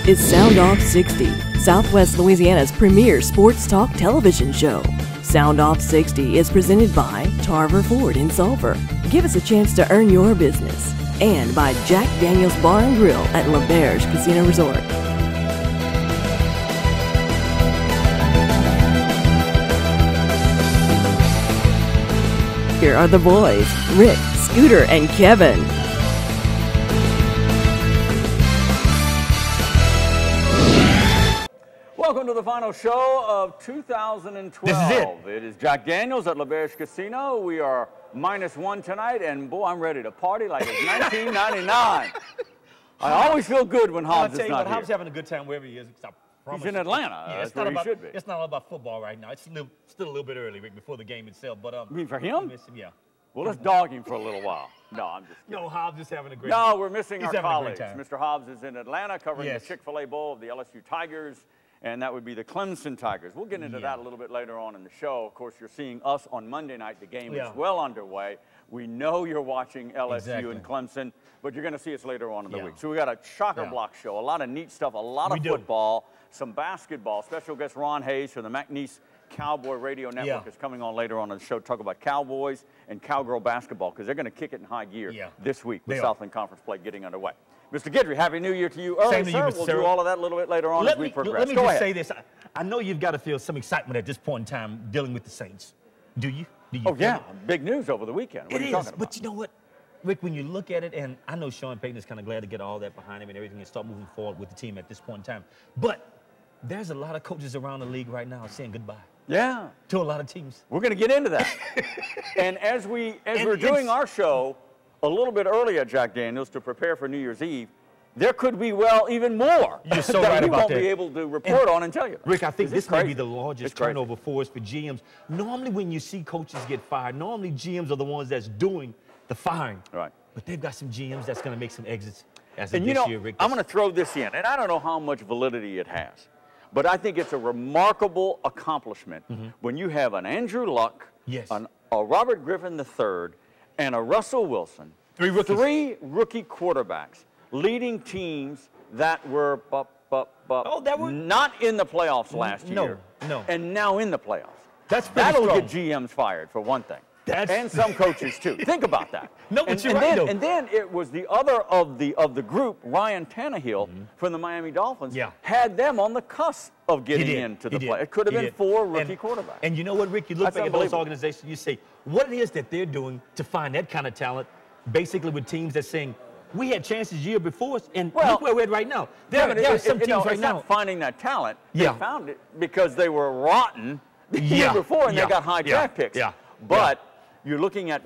is Sound Off 60, Southwest Louisiana's premier sports talk television show. Sound Off 60 is presented by Tarver Ford in Sulphur. Give us a chance to earn your business. And by Jack Daniel's Bar and Grill at Lauberge Casino Resort. Here are the boys, Rick, Scooter, and Kevin. Welcome to the final show of 2012. This is it. It is Jack Daniels at Lauberge Casino. We are -1 tonight, and boy, I'm ready to party like it's 1999. I always feel good when Hobbs is not here. Hobbs having a good time wherever he is. He's in Atlanta. Yeah, that's where he should be. It's not all about football right now. It's still a little bit early, Rick, before the game itself. But You mean for him? miss him, yeah. Well, let's dog him for a little while. No, I'm just kidding. No, Hobbs is having a great No, we're missing He's our having a colleagues. great time. Mr. Hobbs is in Atlanta covering Yes. the Chick-fil-A Bowl of the LSU Tigers, and that would be the Clemson Tigers. We'll get into that a little bit later on in the show. Of course, you're seeing us on Monday night. The game is well underway. We know you're watching LSU and Clemson, but you're going to see us later on in the week. So we got a shocker block show, a lot of neat stuff, a lot of football, some basketball. Special guest Ron Hayes from the McNeese Cowboy Radio Network is coming on later on in the show to talk about Cowboys and Cowgirl basketball, because they're going to kick it in high gear this week with Southland Conference play getting underway. Mr. Guidry, Happy New Year to you early, sir. We'll do all of that a little bit later on as we progress. Let me just say this. I know you've got to feel some excitement at this point in time dealing with the Saints. Do you? Oh, yeah. Big news over the weekend. What are you talking about? But you know what, Rick, when you look at it, and I know Sean Payton is kind of glad to get all that behind him and everything and start moving forward with the team at this point in time. But there's a lot of coaches around the league right now saying goodbye. Yeah. To a lot of teams. We're going to get into that. And as we're doing our show a little bit earlier, Jack Daniels, to prepare for New Year's Eve, there could be, even more You're so that right we about won't that. be able to report on and tell you. Rick, I think this may crazy. be the largest turnover force for GMs. Normally when you see coaches get fired, normally GMs are the ones that's doing the firing. Right. But they've got some GMs that's going to make some exits as of And this year, Rick. I'm going to throw this in, and I don't know how much validity it has, but I think it's a remarkable accomplishment when you have an Andrew Luck, a Robert Griffin III, and a Russell Wilson, three rookie quarterbacks leading teams that were not in the playoffs last year, and now in the playoffs. That'll get GMs fired, for one thing. And some coaches too. Think about that. And then it was the other of the group, Ryan Tannehill from the Miami Dolphins, had them on the cusp of getting into the play. It could have been 4 rookie quarterbacks. And you know what, Rick? You look back at those organizations, you say, what it is that they're doing to find that kind of talent, basically with teams that's saying, we had chances year before us, and look where we're at right now. There are some teams right now. Not finding that talent. They found it because they were rotten the year before, and they got high draft picks. But you're looking at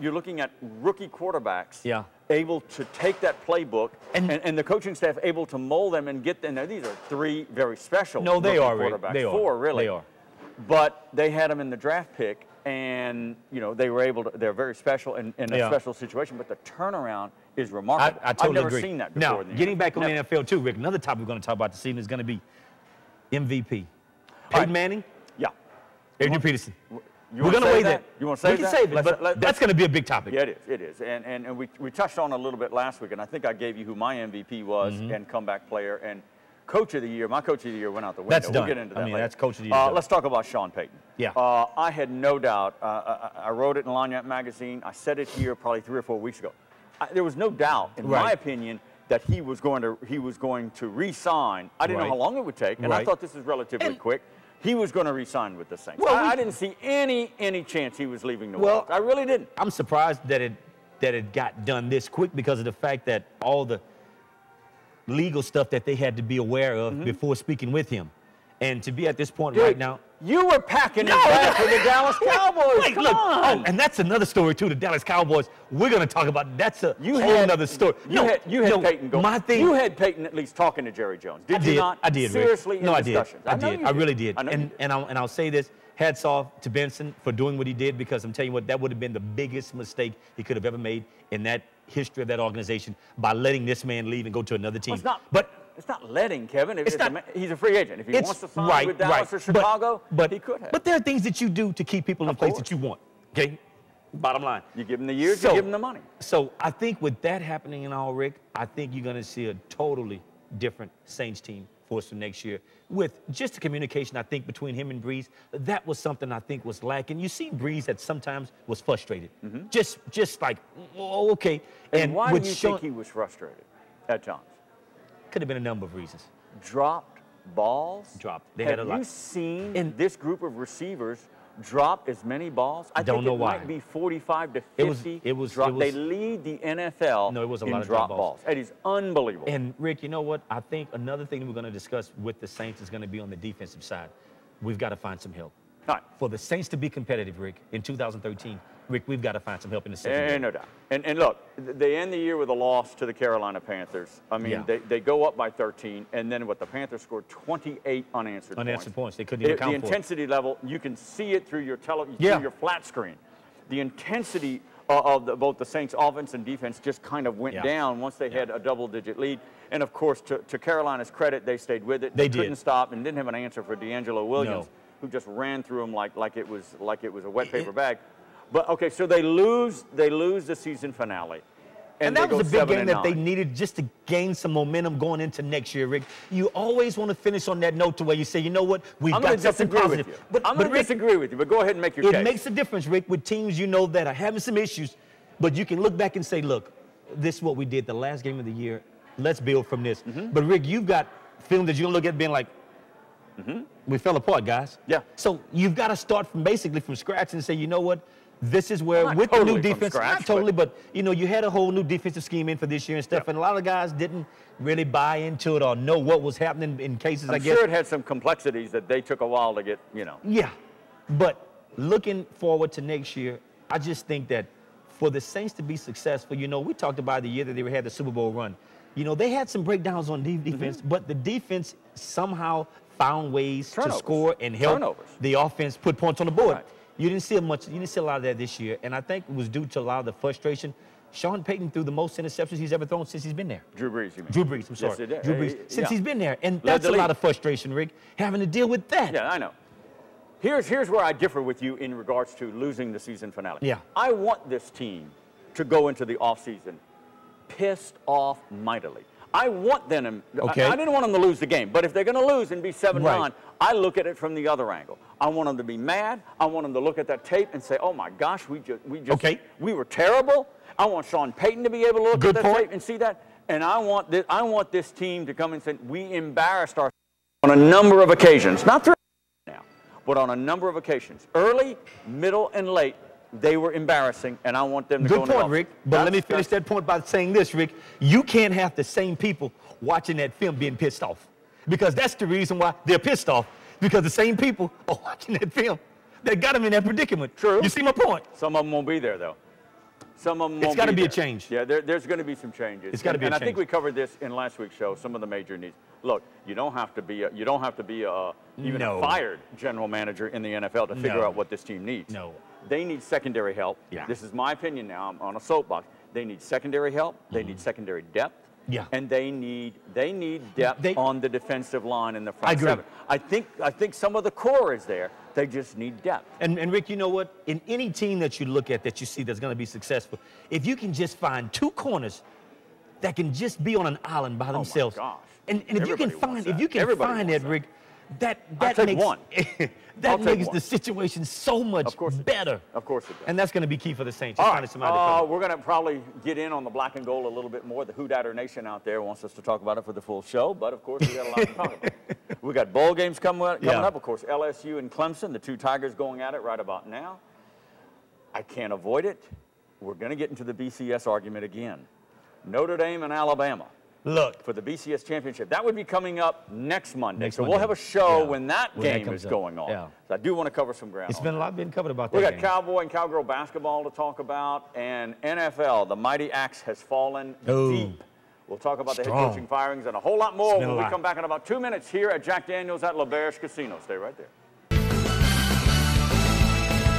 rookie quarterbacks able to take that playbook and the coaching staff able to mold them and get them. Now, these are 3 very special they are quarterbacks. They are. 4 really. They are. But they had them in the draft pick, and they were able to. They're very special in a special situation. But the turnaround is remarkable. I totally I've never agree. seen that before. Now, getting back on the NFL too, Rick. Another topic we're going to talk about this evening is going to be MVP. Peyton Manning. Adrian Peterson. We're going to weigh that. You want to save that? We can save it, but that's going to be a big topic. Yeah, it is. And we touched on it a little bit last week, and I think I gave you who my MVP was and comeback player and coach of the year. My coach of the year went out the window. That's done. We'll get into that later. That's coach of the year. Let's talk about Sean Payton. Yeah. I had no doubt. I wrote it in Lagniappe Magazine. I said it here probably 3 or 4 weeks ago. There was no doubt, in my opinion, that he was going to re-sign. I didn't know how long it would take, and I thought this was relatively quick. He was going to re-sign with the Saints. Well, I didn't see any chance he was leaving the Wolves. I really didn't. I'm surprised that it got done this quick because of the fact that all the legal stuff that they had to be aware of before speaking with him. And to be at this point right now. You were packing his bag for the Dallas Cowboys. Come on. Oh, and that's another story, too, the Dallas Cowboys. We're going to talk about that's a whole other story. You had Peyton go. You had Peyton at least talking to Jerry Jones. Did you not? I did. Seriously, no, in discussions. I did. I really did. And I'll say this. Hats off to Benson for doing what he did, because I'm telling you what, that would have been the biggest mistake he could have ever made in that history of that organization by letting this man leave and go to another team. It's not letting, Kevin. He's a free agent. If he wants to sign with Dallas or Chicago, he could have. But there are things that you do to keep people in place that you want, okay? Bottom line. You give them the years, you give them the money. So I think with that happening and all, Rick, I think you're going to see a totally different Saints team force for next year with just the communication, I think, between him and Breeze. That was something I think was lacking. You see Breeze that sometimes was frustrated. Just like, oh, okay. And why do you think he was frustrated at times? Could have been a number of reasons. Dropped balls? Dropped. They had a lot. Have you seen this group of receivers drop as many balls? I don't know why. It might be 45 to 50. It was they lead the NFL in drop balls. It is unbelievable. And Rick, you know what? I think another thing we're going to discuss with the Saints is going to be on the defensive side. We've got to find some help. All right. For the Saints to be competitive, Rick, in 2013, Rick, we've got to find some help in the secondary. No doubt. And look, they end the year with a loss to the Carolina Panthers. I mean, they go up by 13, and then the Panthers scored 28 unanswered points. They couldn't even count for it. The intensity level, you can see it through your through your flat screen. The intensity of both the Saints' offense and defense just kind of went down once they had a double-digit lead. And of course, to Carolina's credit, they stayed with it. They couldn't stop and didn't have an answer for D'Angelo Williams, who just ran through them like it was a wet paper bag. But okay, so they lose the season finale. And that was a big game that they needed just to gain some momentum going into next year, Rick. You always want to finish on that note to where you say, you know what, we've got something positive. I'm going to disagree with you, but go ahead and make your case. It makes a difference, Rick, with teams you know that are having some issues, but you can look back and say, look, this is what we did the last game of the year. Let's build from this. But Rick, you've got film that you can look at being like, we fell apart, guys. Yeah. So you've got to start basically from scratch and say, you know what, this is where, with the new defense, not totally, but you know, you had a whole new defensive scheme in for this year and stuff, and a lot of guys didn't really buy into it or know what was happening in cases, I guess. I'm sure it had some complexities that they took a while to get, you know. Yeah, but looking forward to next year, I just think that for the Saints to be successful, you know, we talked about the year that they had the Super Bowl run. You know, they had some breakdowns on defense, but the defense somehow found ways to score and help the offense put points on the board. Right. You didn't see much. You didn't see a lot of that this year, and I think it was due to a lot of the frustration. Sean Payton threw the most interceptions he's ever thrown since he's been there. Drew Brees, you mean? Drew Brees, I'm sorry. Yes, Drew Brees, since he's been there, and that's a lot of frustration, Rick, having to deal with that. Yeah, I know. Here's where I differ with you in regards to losing the season finale. Yeah. I want this team to go into the offseason pissed off mightily. I want them. I didn't want them to lose the game, but if they're going to lose and be 7-9, I look at it from the other angle. I want them to be mad. I want them to look at that tape and say, "Oh my gosh, we were terrible." I want Sean Payton to be able to look at that tape and see that, and I want this team to come and say, "We embarrassed ourselves on a number of occasions, not through now, but on a number of occasions, early, middle, and late." They were embarrassing, and I want them to go into the Good point, Rick. But let me finish that point by saying this, Rick. You can't have the same people watching that film being pissed off, because that's the reason why they're pissed off, because the same people are watching that film that got them in that predicament. True. You see my point? Some of them won't be there, though. Some of them won't be there. It's got to be a change. Yeah, there's going to be some changes. It's got to be a change. And I think we covered this in last week's show, some of the major needs. Look, you don't have to be even a fired general manager in the NFL to figure out what this team needs. No. They need secondary help. Yeah. This is my opinion now. I'm on a soapbox. They need secondary help. They need secondary depth. Yeah. And they need depth on the defensive line in the front seven. I think some of the core is there. They just need depth. And Rick, you know what? In any team that you look at that you see that's going to be successful, if you can just find two corners that can just be on an island by themselves. Oh my gosh. And if you can find that, Rick, that makes the situation so much better. Of course it does. And that's going to be key for the Saints. We're going to probably get in on the black and gold a little bit more. The Hoodatter Nation out there wants us to talk about it for the full show, but of course we got a lot to talk about. We got bowl games coming up. Of course, LSU and Clemson, the two Tigers going at it right about now. I can't avoid it. We're going to get into the BCS argument again. Notre Dame and Alabama. Look, for the BCS championship. That would be coming up next Monday. We'll have a show when that game is going on. Yeah. So I do want to cover some ground. It's been a lot being covered about that. We got Cowboy and Cowgirl basketball to talk about, and NFL. The mighty axe has fallen deep. We'll talk about the head coaching firings and a whole lot more when we come back in about 2 minutes here at Jack Daniels at Lauberge Casino. Stay right there.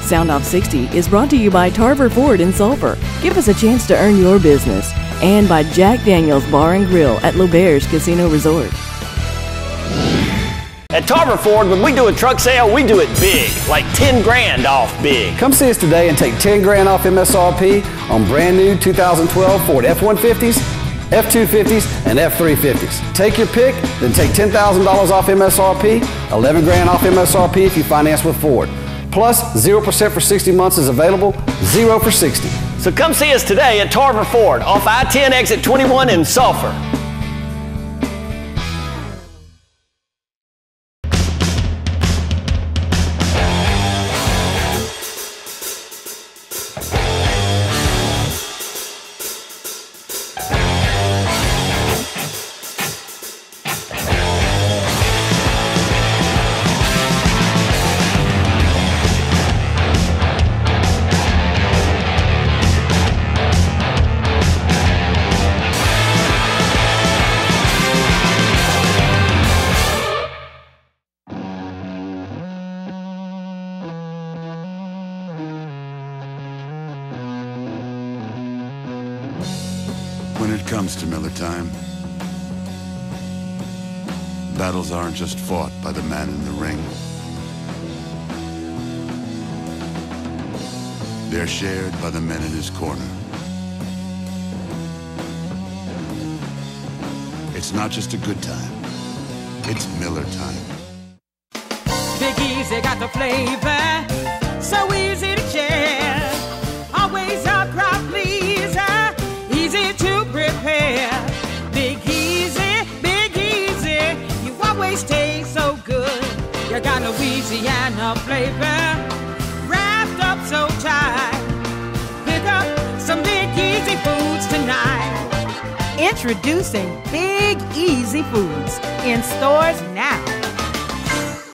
Sound Off 60 is brought to you by Tarver Ford in Sulphur. Give us a chance to earn your business. And by Jack Daniels Bar and Grill at Lauberge Casino Resort. At Tarver Ford, when we do a truck sale, we do it big, like 10 grand off big. Come see us today and take 10 grand off MSRP on brand new 2012 Ford F-150s F-250s, and F-350s. Take your pick, then take $10,000 off MSRP, $11 grand off MSRP if you finance with Ford. Plus, 0% for 60 months is available, 0 for 60. So come see us today at Tarver Ford off I-10 exit 21 in Sulphur. When it comes to Miller time, battles aren't just fought by the man in the ring. They're shared by the men in his corner. It's not just a good time, it's Miller time. Big Easy got the flavor, so easy to share. Always a crowd pleaser, easy to prepare. Big Easy, you always taste so good. You got Louisiana flavor, wrapped up so tight. Pick up some Big Easy foods tonight. Introducing Big Easy Foods in stores now.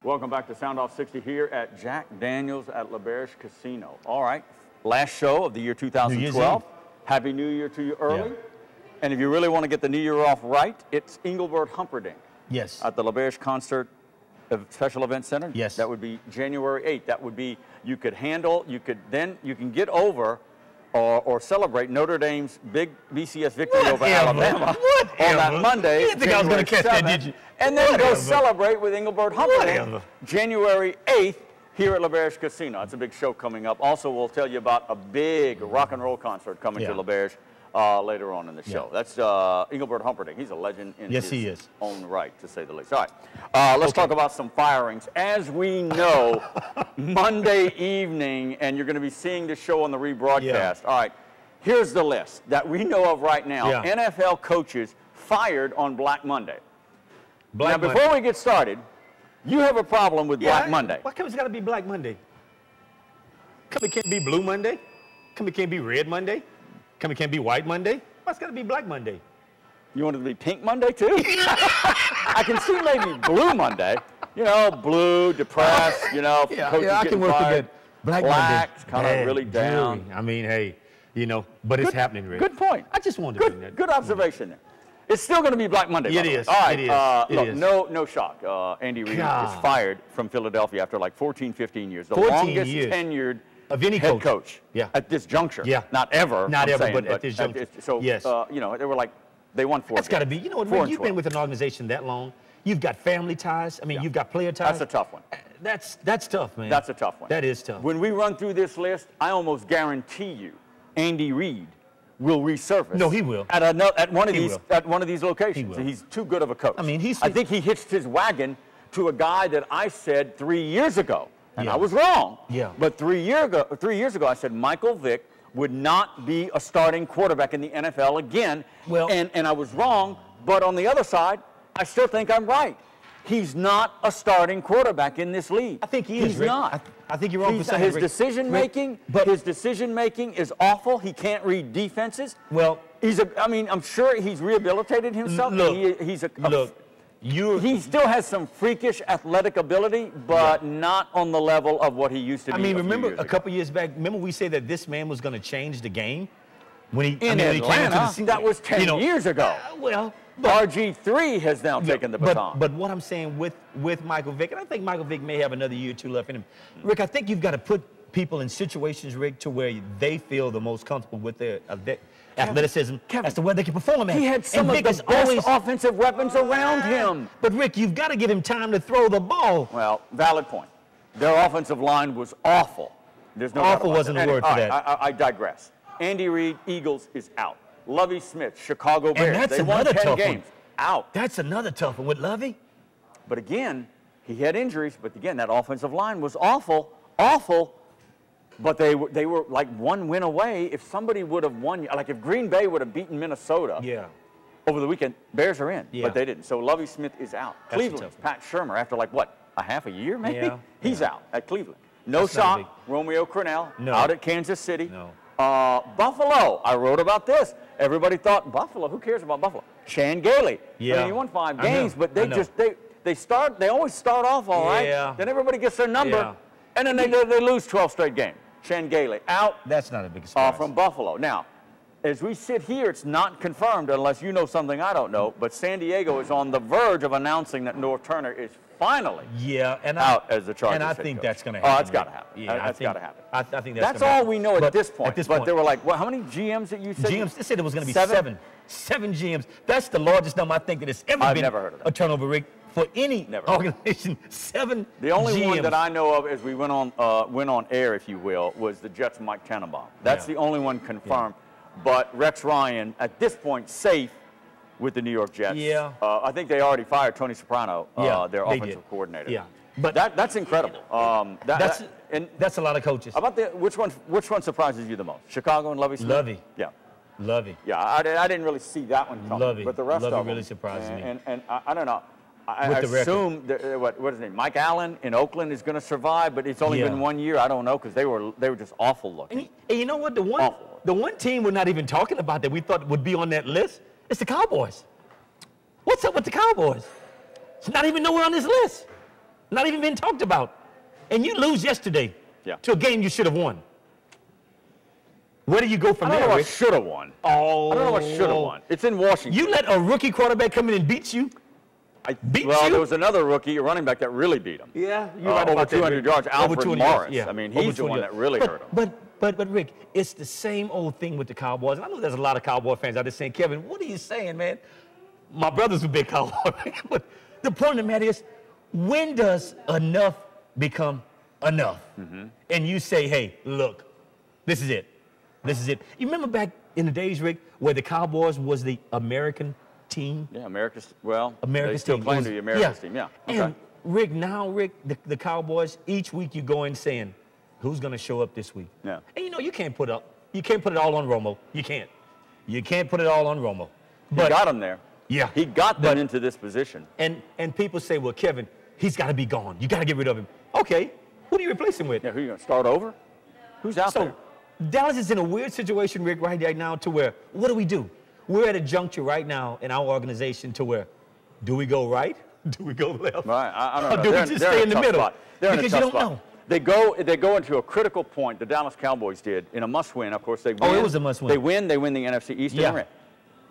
Welcome back to Sound Off 60 here at Jack Daniels at Lauberge Casino. All right, last show of the year 2012. Happy New Year to you early. Yeah. And if you really want to get the new year off right, it's Engelbert Humperdinck. Yes. At the Lauberge Concert Special Event Center. Yes. That would be January 8th. That would be, you could handle, you can get over or celebrate Notre Dame's big BCS victory over Alabama on that Monday. You didn't think I was going to catch that, did you? And then go celebrate with Engelbert Humperdinck January 8th here at Lauberge Casino. It's a big show coming up. Also, we'll tell you about a big rock and roll concert coming to Lauberge later on in the show. That's Engelbert Humperdinck. He's a legend in his own right, to say the least. All right, let's talk about some firings. As we know, Monday evening, and you're going to be seeing the show on the rebroadcast. All right, here's the list that we know of right now. NFL coaches fired on Black Monday. Now, before we get started, you have a problem with Black Monday. Why come it's got to be Black Monday? Come it can't be Blue Monday? Come it can't be Red Monday? Come it can't be White Monday? Why it's got to be Black Monday? You want it to be Pink Monday, too? I can see maybe Blue Monday. You know, blue, depressed, you know, coaches I can work with that. Black Monday. Kind of really down. I mean, hey, you know, but it's happening, Rick. Good point. I just wanted to bring that. Good observation there. It's still going to be Black Monday. It is. All right. It is. No shock. Andy Reid is fired from Philadelphia after like 14, 15 years. The longest tenured of any head coach at this juncture. Not ever. Not ever, but at this juncture. So, you know, they were like, they won 4 That's got to be. You know what, Rick, you've been with an organization that long. You've got family ties. I mean, you've got player ties. That's a tough one. That's tough, man. That's a tough one. That is tough. When we run through this list, I almost guarantee you Andy Reid will resurface. No, he will. At one of these locations. He's too good of a coach. I mean, I think he hitched his wagon to a guy that I said 3 years ago, and I was wrong. But 3 years ago, I said Michael Vick would not be a starting quarterback in the NFL again. Well, and I was wrong. But on the other side, I still think I'm right. He's not a starting quarterback in this league. I think he is. He's not. I think you're wrong for saying his decision making. His decision making is awful. He can't read defenses. Well, I mean, I'm sure he's rehabilitated himself. He still has some freakish athletic ability, but not on the level of what he used to be. I mean, remember a couple years back? Remember we said that this man was going to change the game when he in Atlanta? He came into the scene. That was 10 years ago. RG3 has now taken the baton. But what I'm saying with Michael Vick, and I think Michael Vick may have another year or two left in him. Rick, I think you've got to put people in situations, Rick, to where they feel the most comfortable with their athleticism as to where they can perform at. He had some of the best offensive weapons around him. But, Rick, you've got to give him time to throw the ball. Well, valid point. Their offensive line was awful. There's no awful wasn't a word for that. I digress. Andy Reid, Eagles, is out. Lovie Smith, Chicago Bears. And that's they won another 10 tough games. one. Out. That's another tough one with Lovie. But again, he had injuries. But again, that offensive line was awful, awful. But they were like one win away. If somebody would have won, like if Green Bay would have beaten Minnesota over the weekend, Bears are in. But they didn't. So Lovie Smith is out. That's Cleveland, Pat Shermer, after like what, a half a year maybe? Yeah. He's out at Cleveland. No shock. Romeo Crennel out at Kansas City. Buffalo, I wrote about this. Everybody thought, Buffalo, who cares about Buffalo? Chan Gailey. I mean, he won 5 games, but they they always start off all right. Then everybody gets their number, and then they lose 12 straight games. Chan Gailey out. That's not a big surprise. From Buffalo. Now, as we sit here, it's not confirmed unless you know something I don't know, but San Diego is on the verge of announcing that North Turner is finally out as the Chargers And I head think coach. that's going to happen. Oh, that's got to happen. Yeah, that's got to happen. I think that's all we know at this point. But they were like, what, how many GMs that you said? GMs, they said it was going to be seven. 7 GMs. That's the largest number I think that has ever been never heard of that. A turnover, Rick, for any organization. 7 The only GMs. one that I know of as we went on air, if you will, was the Jets' Mike Tannenbaum. That's the only one confirmed. But Rex Ryan, at this point, safe with the New York Jets. I think they already fired Tony Soprano, their offensive coordinator. But that's incredible. That's a lot of coaches. How about which one surprises you the most? Chicago and Lovie Smith? Lovie. Yeah. Lovie. Yeah, I didn't really see that one coming. Lovie. But the rest of them really surprises me. And I don't know. I assume what is his name? Mike Allen in Oakland is going to survive, but it's only been 1 year. I don't know because they were just awful looking. And you know what? The one team we're not even talking about that we thought would be on that list is the Cowboys. What's up with the Cowboys? It's not even nowhere on this list. Not even been talked about. And you lose yesterday to a game you should have won. Where do you go from there? I don't know what should have won. I don't know what should have won. It's in Washington. You let a rookie quarterback come in and beat you? There was another rookie, a running back, that really beat him. Yeah, you're right over about 200 yards. Alfred Morris. Yeah. I mean, he's the one that really hurt him. But Rick, it's the same old thing with the Cowboys. And I know there's a lot of Cowboy fans out there saying, Kevin, what are you saying, man? My brother's a big Cowboy fan. But the point of the matter is, when does enough become enough? And you say, hey, look, this is it. This is it. You remember back in the days, Rick, where the Cowboys was the American team? Yeah, America's team. They still claim to be America's team, Okay. And Rick, the Cowboys, each week you go in saying, who's going to show up this week? Yeah. And you know, you can't put it all on Romo. You can't. You can't put it all on Romo. But he got him there. Yeah. He got them into this position. And people say, well, Kevin, he's got to be gone. You got to get rid of him. Okay. Who do you replace him with? Yeah, who are you going to start over? Who's out there? Dallas is in a weird situation, Rick, right now to where, what do? We're at a juncture right now in our organization to where, do we go right? Do we go left? Right, I don't know. Or do we just stay in the middle? Spot. They're because in a you don't know. They go into a critical point. The Dallas Cowboys did in a must-win. Of course, they win. Oh, it was a must-win. They win the NFC East. Yeah.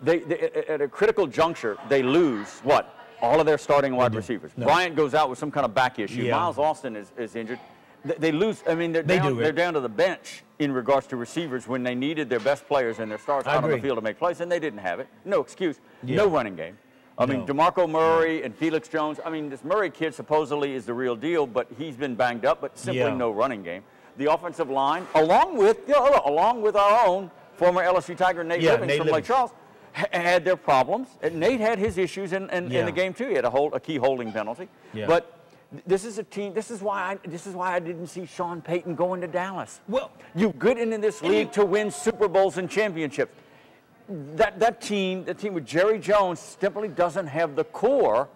They at a critical juncture, they lose what? All of their starting wide receivers. No. Bryant goes out with some kind of back issue. Yeah. Miles Austin is injured. They lose. I mean, they're down to the bench in regards to receivers when they needed their best players and their stars out on the field to make plays, and they didn't have it. No excuse. Yeah. No running game. I mean, DeMarco Murray and Felix Jones. I mean, this Murray kid supposedly is the real deal, but he's been banged up, but simply no running game. The offensive line, along with our own former LSU Tiger Nate Livings from Lake Charles, had their problems. And Nate had his issues in the game too. He had a key holding penalty. Yeah. But this is a team. This is why I didn't see Sean Payton going to Dallas. Well, you get into this league to win Super Bowls and championships. That team with Jerry Jones simply doesn't have the core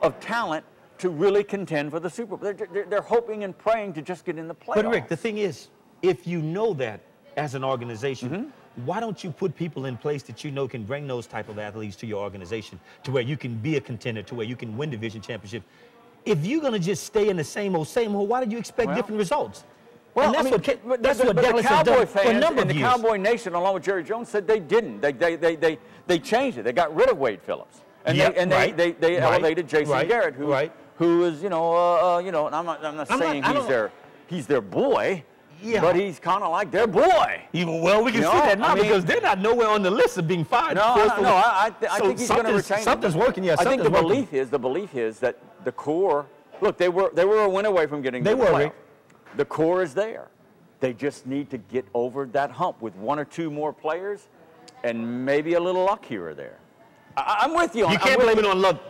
of talent to really contend for the Super Bowl. They're hoping and praying to just get in the playoffs. But Rick, the thing is, if you know that as an organization, why don't you put people in place that you know can bring those type of athletes to your organization to where you can be a contender, to where you can win division championships? If you're going to just stay in the same old, why did you expect different results? Well, and that's what the Dallas has Cowboy done fans for a number and of the years. Cowboy Nation, along with Jerry Jones, said they didn't. They changed it. They got rid of Wade Phillips, and they elevated Jason Garrett, who is and I'm not saying he's their boy. Yeah. But he's kind of like their boy. Well, we can see that now because they're not nowhere on the list of being fired. I think he's going to retain something's working. Yeah, I think the belief is that the core. Look, they were a win away from getting. They were. The core is there. They just need to get over that hump with one or two more players. and maybe a little luck here or there. I'm with you on. You can't blame it on luck.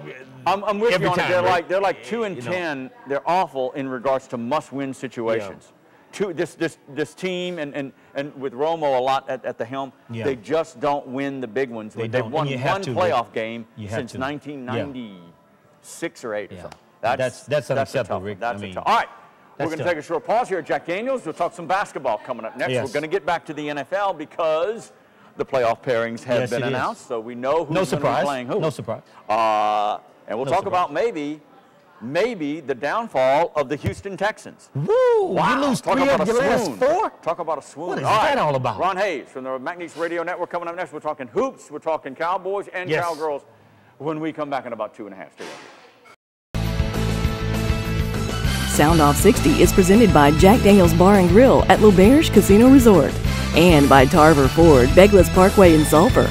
I'm with you on it. They're like 2 and 10. They're awful in regards to must-win situations. This team and with Romo a lot at the helm, they just don't win the big ones. They've won one playoff game since 1996 or 8 or something. That's unacceptable, Rick. All right, we're going to take a short pause here at Jack Daniels. We'll talk some basketball coming up next. We're going to get back to the NFL because the playoff pairings have been announced, so we know who's going to be playing who. No surprise. And we'll talk about maybe the downfall of the Houston Texans. Woo! Wow. You lose 3 of your last 4? Talk about a swoon. What is that all about? Ron Hayes from the McNeese Radio Network coming up next. We're talking hoops, we're talking Cowboys and Cowgirls when we come back in about 2.5 days. Sound Off 60 is presented by Jack Daniels Bar and Grill at Lauberge Casino Resort and by Tarver Ford, Douglas Parkway in Sulphur.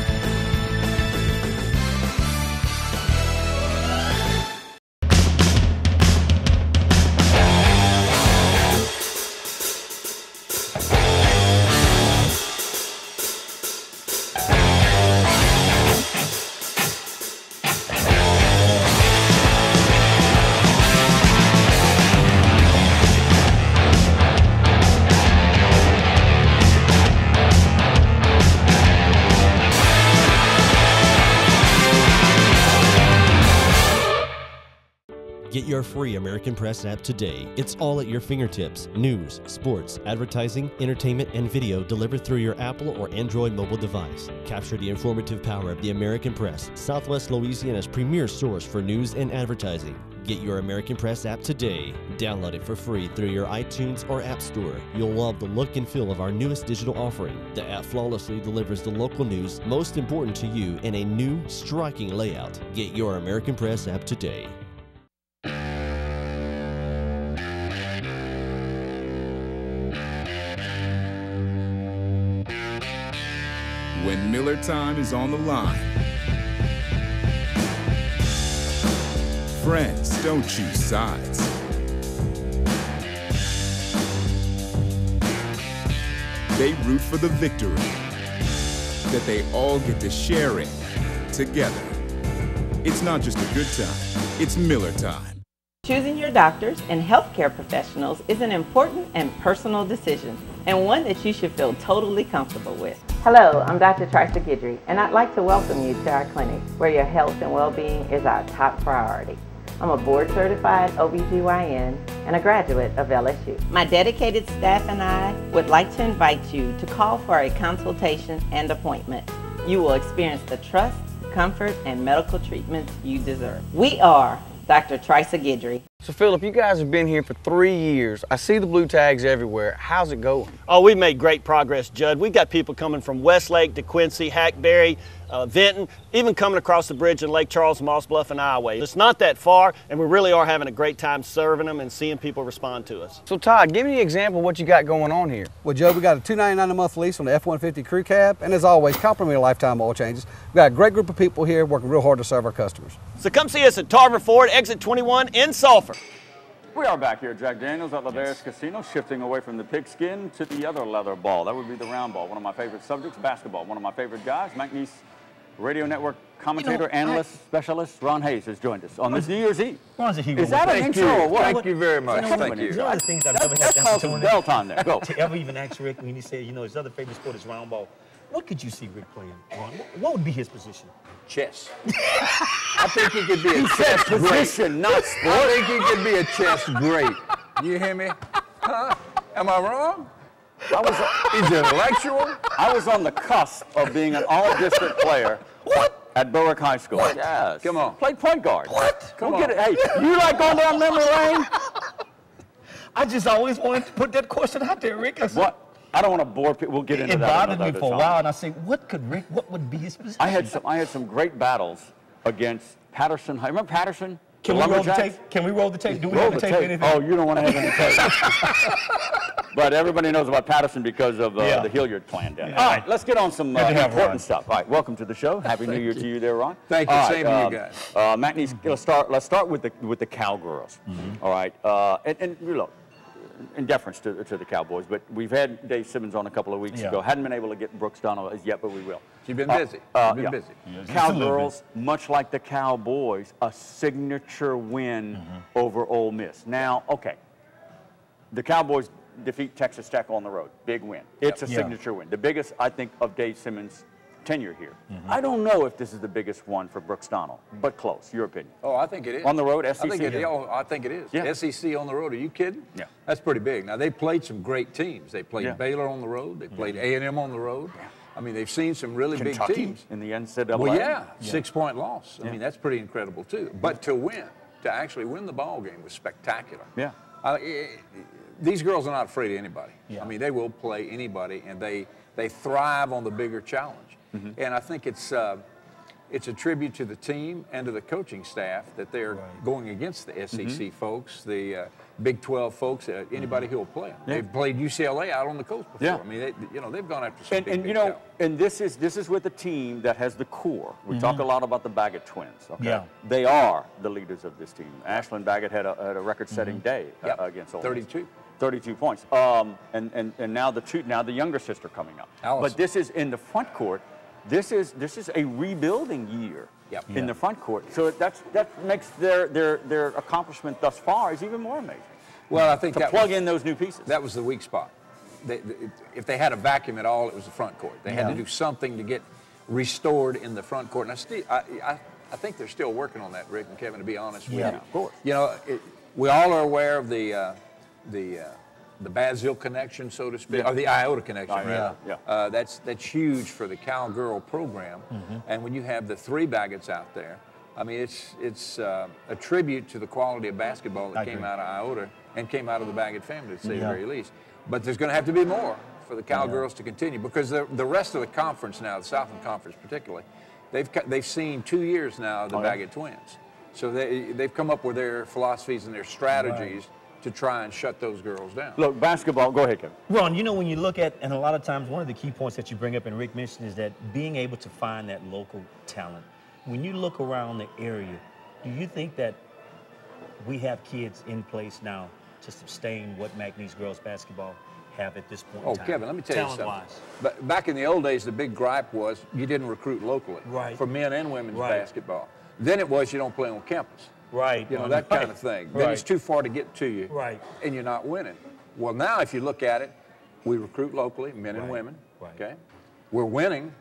Get your free American Press app today. It's all at your fingertips. News, sports, advertising, entertainment, and video delivered through your Apple or Android mobile device. Capture the informative power of the American Press, Southwest Louisiana's premier source for news and advertising. Get your American Press app today. Download it for free through your iTunes or App Store. You'll love the look and feel of our newest digital offering. The app flawlessly delivers the local news most important to you in a new, striking layout. Get your American Press app today. When Miller time is on the line, friends don't choose sides. They root for the victory that they all get to share in together. It's not just a good time, it's Miller time. Choosing your doctors and healthcare professionals is an important and personal decision, and one that you should feel totally comfortable with. Hello, I'm Dr. Trista Guidry, and I'd like to welcome you to our clinic, where your health and well-being is our top priority. I'm a board-certified OBGYN and a graduate of LSU. My dedicated staff and I would like to invite you to call for a consultation and appointment. You will experience the trust, comfort, and medical treatments you deserve. We are Dr. Trista Guidry. So Philip, you guys have been here for 3 years. I see the blue tags everywhere. How's it going? Oh, we've made great progress, Judd. We've got people coming from Westlake to Quincy, Hackberry, Vinton, even coming across the bridge in Lake Charles, Moss Bluff, and Iowa. It's not that far, and we really are having a great time serving them and seeing people respond to us. So Todd, give me an example of what you got going on here. Well, Joe, we got a $299 a month lease on the F-150 crew cab, and as always, complimentary lifetime oil changes. We've got a great group of people here working real hard to serve our customers. So come see us at Tarver Ford, exit 21 in Sulphur. We are back here at Jack Daniels at Lauberge Casino, shifting away from the pigskin to the other leather ball. That would be the round ball. One of my favorite subjects, basketball. One of my favorite guys, McNeese Radio Network commentator, analyst, specialist, Ron Hayes has joined us on this New Year's Eve. Is that an intro or what? Thank you very much. Thank you. One of the things I've never had That's called some bell time there. Go. To ever even ask Rick when he said, you know, his other favorite sport is round ball. What could you see Rick playing, Ron? What would be his position? Chess. I think he could be a chess position, not sport. I think he could be a chess great. You hear me? Huh? Am I wrong? He's intellectual. I was on the cusp of being an all-district player. What? At Berwick High School. What? Yes. Come on. Played point guard. What? Come on. Hey, you like going down memory lane? I just always wanted to put that question out there, Rick. What? I don't want to bore people. We'll get into that. It bothered me for a while, and I said, what would be his position? I had some great battles against Patterson. Remember Patterson? Can we roll the tape? Can we roll the tape? Do we have the tape? Anything? Oh, you don't want to have any tape. But everybody knows about Patterson because of the Hilliard plan. All right, let's get on some important stuff. All right, welcome to the show. Happy New Year to you there, Ron. Thank you. Same to you guys. McNeese, let's start with the Cowgirls. All right, and look, in deference to the Cowboys, but we've had Dave Simmons on a couple of weeks ago. Hadn't been able to get Brooks Donald as yet, but we will. You've been busy. You've been busy. Cowgirls, much like the Cowboys, a signature win over Ole Miss. Now, okay, the Cowboys defeat Texas Tech on the road. Big win. It's a signature win. The biggest, I think, of Dave Simmons' tenure here. I don't know if this is the biggest one for Brooks Donald, but close. Your opinion? Oh, I think it is. On the road, SEC? I think it is. Yeah. SEC on the road. Are you kidding? Yeah. That's pretty big. Now, they played some great teams. They played Baylor on the road. They played A&M on the road. I mean, they've seen some really Kentucky big teams. In the NCAA. Well, yeah. 6-point loss. I mean, that's pretty incredible, too. But to win, to actually win the ball game was spectacular. Yeah. These girls are not afraid of anybody. I mean, they will play anybody, and they thrive on the bigger challenge. And I think it's a tribute to the team and to the coaching staff that they're going against the SEC folks, the Big 12 folks, anybody who will play them. They've played UCLA out on the coast before. I mean, they've gone after some big and this is with a team that has the core. We talk a lot about the Baggett twins. Okay? They are the leaders of this team. Ashlyn Baggett had a record-setting day against Ole Miss. 32 points. And now the younger sister coming up. Allison. But this is in the front court. This is a rebuilding year in the front court. So that makes their accomplishment thus far is even more amazing. Well, I think to plug in those new pieces. That was the weak spot. If they had a vacuum at all, it was the front court. They had to do something to get restored in the front court. And I think they're still working on that, Rick and Kevin, to be honest with you. Of course. You know, we all are aware of the Basil connection, so to speak, or the iota connection, rather. That's huge for the Cowgirl program. And when you have the 3 Baggetts out there, I mean, it's a tribute to the quality of basketball that came out of iota and came out of the Baggett family, to say the very least. But there's going to have to be more for the Cowgirls to continue, because the rest of the conference now, the Southland Conference particularly, they've seen 2 years now of the Baggett twins. So they've come up with their philosophies and their strategies to try and shut those girls down. Look, basketball, go ahead, Kevin. Ron, you know, when you look at, and a lot of times one of the key points that you bring up and Rick mentioned is that being able to find that local talent. When you look around the area, do you think that we have kids in place now to sustain what McNeese girls basketball have at this point in time? Kevin, let me tell you something. But back in the old days, the big gripe was you didn't recruit locally for men and women's basketball. Then it was you don't play on campus. You know, that kind of thing. Then it's too far to get to you, and you're not winning. Well, now if you look at it, we recruit locally, men and women, okay? We're winning,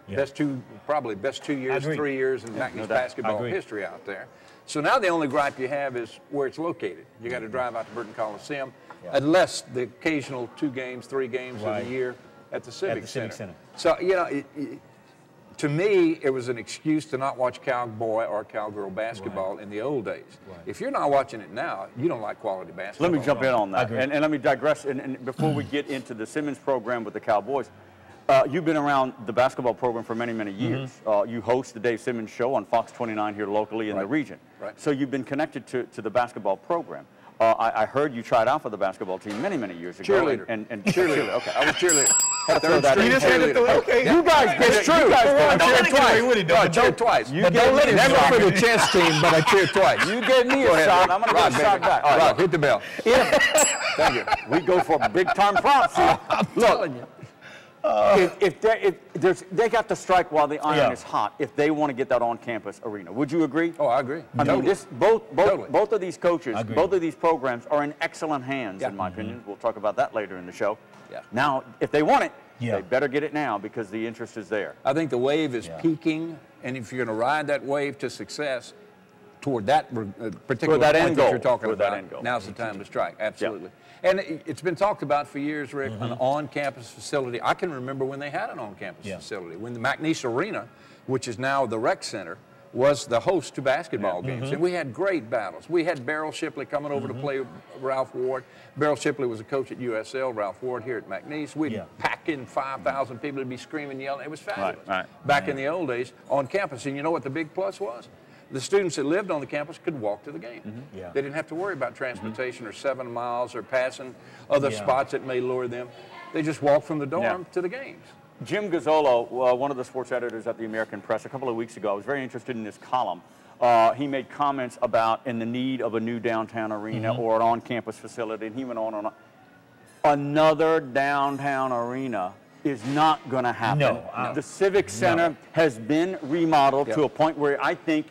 probably best 2 years, 3 years in McNeese basketball history out there. So now the only gripe you have is where it's located. You got to drive out to Burton Coliseum, unless the occasional 2 games, 3 games of the year at the Civic Center. So, you know, to me, it was an excuse to not watch cowboy or cowgirl basketball in the old days. If you're not watching it now, you don't like quality basketball. Let me jump in on that, and let me digress. And before we get into the Simmons program with the Cowboys, you've been around the basketball program for many, many years. You host the Dave Simmons Show on Fox 29 here locally in the region. So you've been connected to the baskguy program. I heard you tried out for the basketball team many, many years ago. Cheerleader. And cheerleader. Okay, I was cheerleader. You just had it okay. You guys get it. You guys cheered twice. I cheered twice. But don't let it never for the chess team, but I cheered twice. You gave me a shot. I'm going to get a shot back. All right, hit the bell. Thank you. We go for big-time props here. I'm telling you. They got to strike while the iron is hot if they want to get that on-campus arena. Would you agree? Oh, I agree. I mean, both of these coaches, both of these programs are in excellent hands, in my opinion. We'll talk about that later in the show. Now, if they want it, they better get it now because the interest is there. I think the wave is peaking, and if you're going to ride that wave to success toward that particular point that you're talking about, now's the time to strike. Absolutely. And it's been talked about for years, Rick, an on-campus facility. I can remember when they had an on-campus facility, when the McNeese Arena, which is now the rec center, was the host to basketball games. And we had great battles. We had Beryl Shipley coming over to play Ralph Ward. Beryl Shipley was a coach at USL, Ralph Ward here at McNeese. We'd pack in 5,000 people to be screaming, yelling. It was fabulous. Back in the old days on campus. And you know what the big plus was? The students that lived on the campus could walk to the game. They didn't have to worry about transportation or 7 miles or passing other spots that may lure them. They just walked from the dorm to the games. Jim Gazzolo, one of the sports editors at the American Press, a couple of weeks ago, I was very interested in this column. He made comments about the need of a new downtown arena or an on-campus facility, and he went on and on. another downtown arena is not going to happen. No. The Civic Center has been remodeled to a point where I think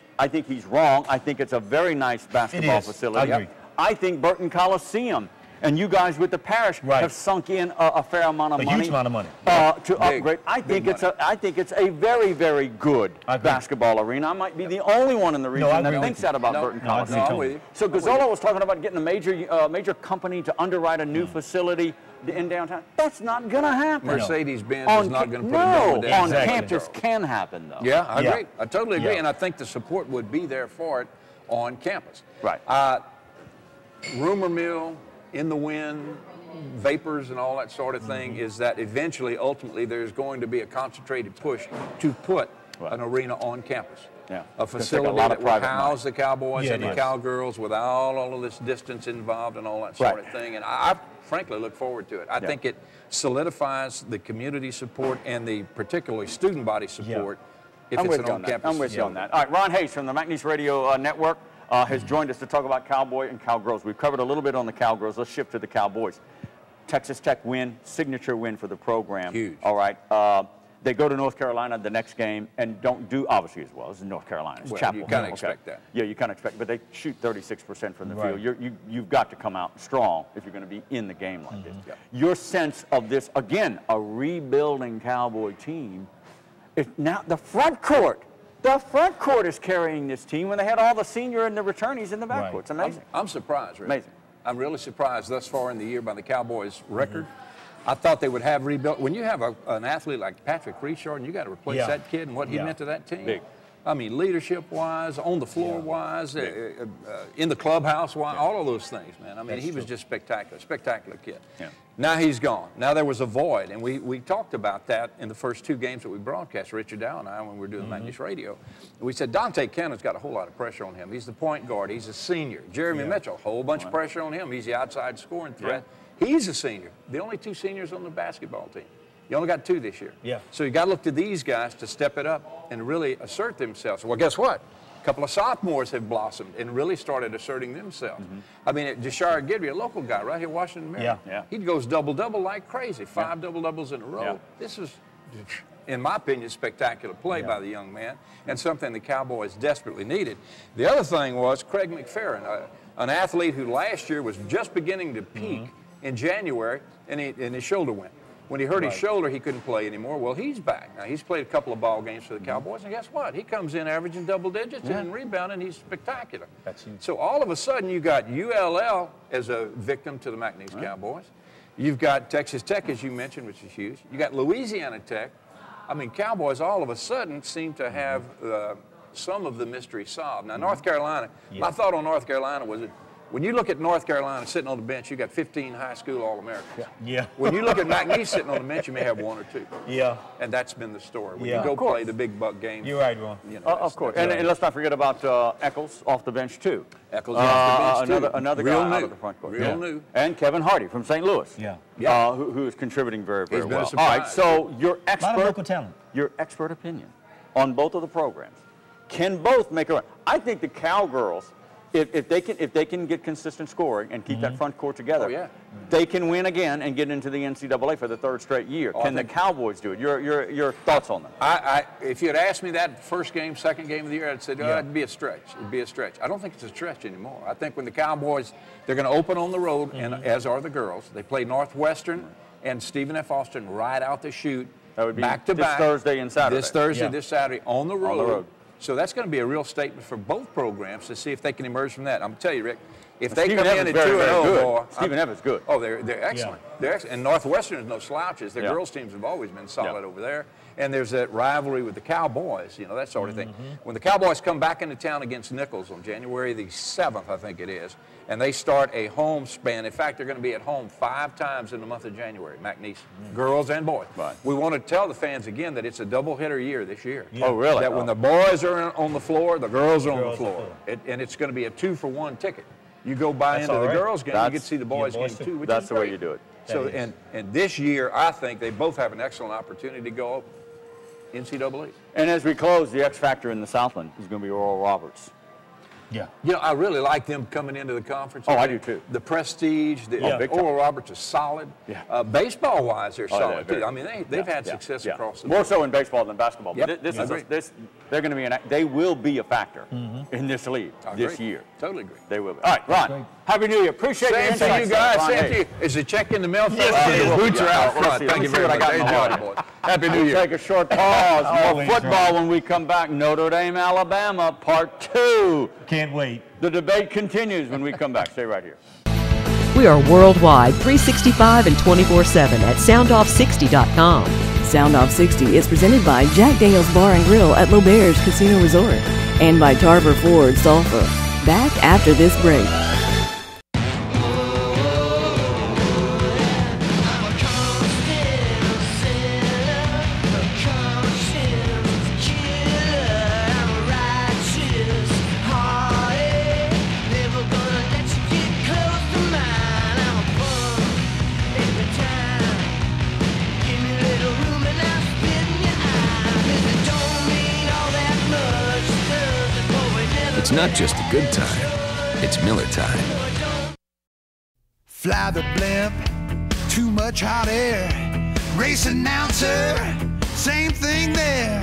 he's wrong. I think it's a very nice basketball facility. I agree. I think Burton Coliseum and you guys with the parish have sunk in a fair amount of money. A huge amount of money. To upgrade. I think it's a very, very good basketball arena. I might be the only one in the region that thinks that about Burton Coliseum. So Gazzola was talking about getting a major company to underwrite a new facility in downtown. That's not going to happen. Mercedes-Benz is not going to put a on campus can happen, though. Yeah, I agree. I totally agree, and I think the support would be there for it on campus. Right. Rumor mill, in the wind, vapors and all that sort of thing is that eventually, ultimately, there's going to be a concentrated push to put an arena on campus. Yeah. A facility that will house the Cowboys and the Cowgirls without all of this distance involved and all that sort of thing. And I frankly look forward to it. I think it solidifies the community support and the particularly student body support if it's an on-campus. I'm with you on that. All right, Ron Hayes from the McNeese Radio Network has joined us to talk about Cowboy and Cowgirls. We've covered a little bit on the Cowgirls. Let's shift to the Cowboys. Texas Tech win, signature win for the program. Huge. All right. They go to North Carolina the next game and don't do obviously as well. This is North Carolina. It's Chapel. You kind of expect that. Yeah, you kind of expect, but they shoot 36% from the field. You've got to come out strong if you're going to be in the game like this. Your sense of this, again, a rebuilding Cowboy team, is now the front court. The front court is carrying this team when they had all the senior and the returnees in the backcourt. It's amazing. I'm surprised, Rick. Amazing. I'm really surprised thus far in the year by the Cowboys' record. I thought they would have rebuilt. When you have an athlete like Patrick Richard and you got to replace that kid and what he meant to that team. Big. I mean, leadership-wise, on the floor-wise, in the clubhouse-wise, all of those things, man. I mean, he was just spectacular kid. Yeah. Now he's gone. Now there was a void, and we talked about that in the first two games that we broadcast, Richard Dow and I, when we were doing McNeese Radio. We said, Dante Cannon's got a whole lot of pressure on him. He's the point guard. He's a senior. Jeremy Mitchell, a whole bunch of pressure on him. He's the outside scoring threat. He's a senior. The only two seniors on the basketball team. You only got two this year. Yeah. So you got to look to these guys to step it up and really assert themselves. Well, guess what? A couple of sophomores have blossomed and really started asserting themselves. I mean, Jashar Guidry, a local guy right here, Washington, Maryland. He goes double-double like crazy, 5 double-doubles in a row. This is, in my opinion, spectacular play by the young man and something the Cowboys desperately needed. The other thing was Craig McFerrin, an athlete who last year was just beginning to peak in January, and his shoulder went. When he hurt his shoulder, he couldn't play anymore. Well, he's back. Now, he's played a couple of ball games for the Cowboys, and guess what? He comes in averaging double digits and rebounding. He's spectacular. That's huge. So all of a sudden, you got ULL as a victim to the McNeese Cowboys. You've got Texas Tech, as you mentioned, which is huge. You got Louisiana Tech. I mean, Cowboys all of a sudden seem to have some of the mystery solved. Now, North Carolina, my thought on North Carolina was that when you look at North Carolina sitting on the bench, you got 15 high school All-Americans. When you look at McNeese sitting on the bench, you may have 1 or 2. And that's been the story. When you go play the big buck game. You're right, Ron. You know, of course. And let's not forget about Eccles off the bench, too. Eccles off the bench, too. Another Real guy new. out of the front court. Real new. And Kevin Hardy from St. Louis. Who is contributing very, very well. All right, so your local talent. Your expert opinion on both of the programs. Can both make a run? I think the Cowgirls, if they can get consistent scoring and keep that front court together, they can win again and get into the NCAA for the 3rd straight year. Can the Cowboys do it? Your thoughts on them? If you had asked me that first game, second game of the year, I'd say it'd be a stretch. It'd be a stretch. I don't think it's a stretch anymore. I think when the Cowboys, they're going to open on the road, and as are the girls. They play Northwestern and Stephen F. Austin right out the chute. That would be back to back. This Thursday and Saturday. This Thursday, this Saturday on the road. So that's going to be a real statement for both programs to see if they can emerge from that. I'm telling you, Rick, if they come in at 2-0, Stephen F. is good. Oh, they're excellent. They're excellent. And Northwestern is no slouches. The girls' teams have always been solid over there. And there's that rivalry with the Cowboys, you know, that sort of thing. When the Cowboys come back into town against Nichols on January the 7th, I think it is, and they start a home span. In fact, they're going to be at home 5 times in the month of January, McNeese, girls and boys. We want to tell the fans again that it's a double-hitter year this year. Oh, really? That when the boys are on the floor, the girls are on the floor. And it's going to be a 2-for-1 ticket. You go buy into the girls' game, you get to see the boys' game too, which that's is the way you do it. So, and this year, I think they both have an excellent opportunity to go NCAA. And as we close, the X factor in the Southland is going to be Oral Roberts. Yeah. You know, I really like them coming into the conference. Oh, I do too. The prestige, Oral Roberts is solid. Yeah. Baseball-wise, they're solid too. I mean, they've had success across the board. More so in baseball than basketball. But they're going to be they will be a factor in this league this year. Totally agree. They will be. All right, Ron. Happy New Year. Appreciate your insights. Same to you guys. Same to you. Is the check in the mail? Yes, the boots are out front. Thank you very much. Happy New Year. Take a short pause. More football when we come back. Notre Dame, Alabama, Part 2. Can't wait. The debate continues when we come back. Stay right here. We are worldwide, 365 and 24/7 at soundoff60.com. Soundoff 60 is presented by Jack Daniel's Bar and Grill at Lauberge Casino Resort and by Tarver Ford Sulphur. Back after this break. It's not just a good time, it's Miller time. Fly the blimp, too much hot air. Race announcer, same thing there.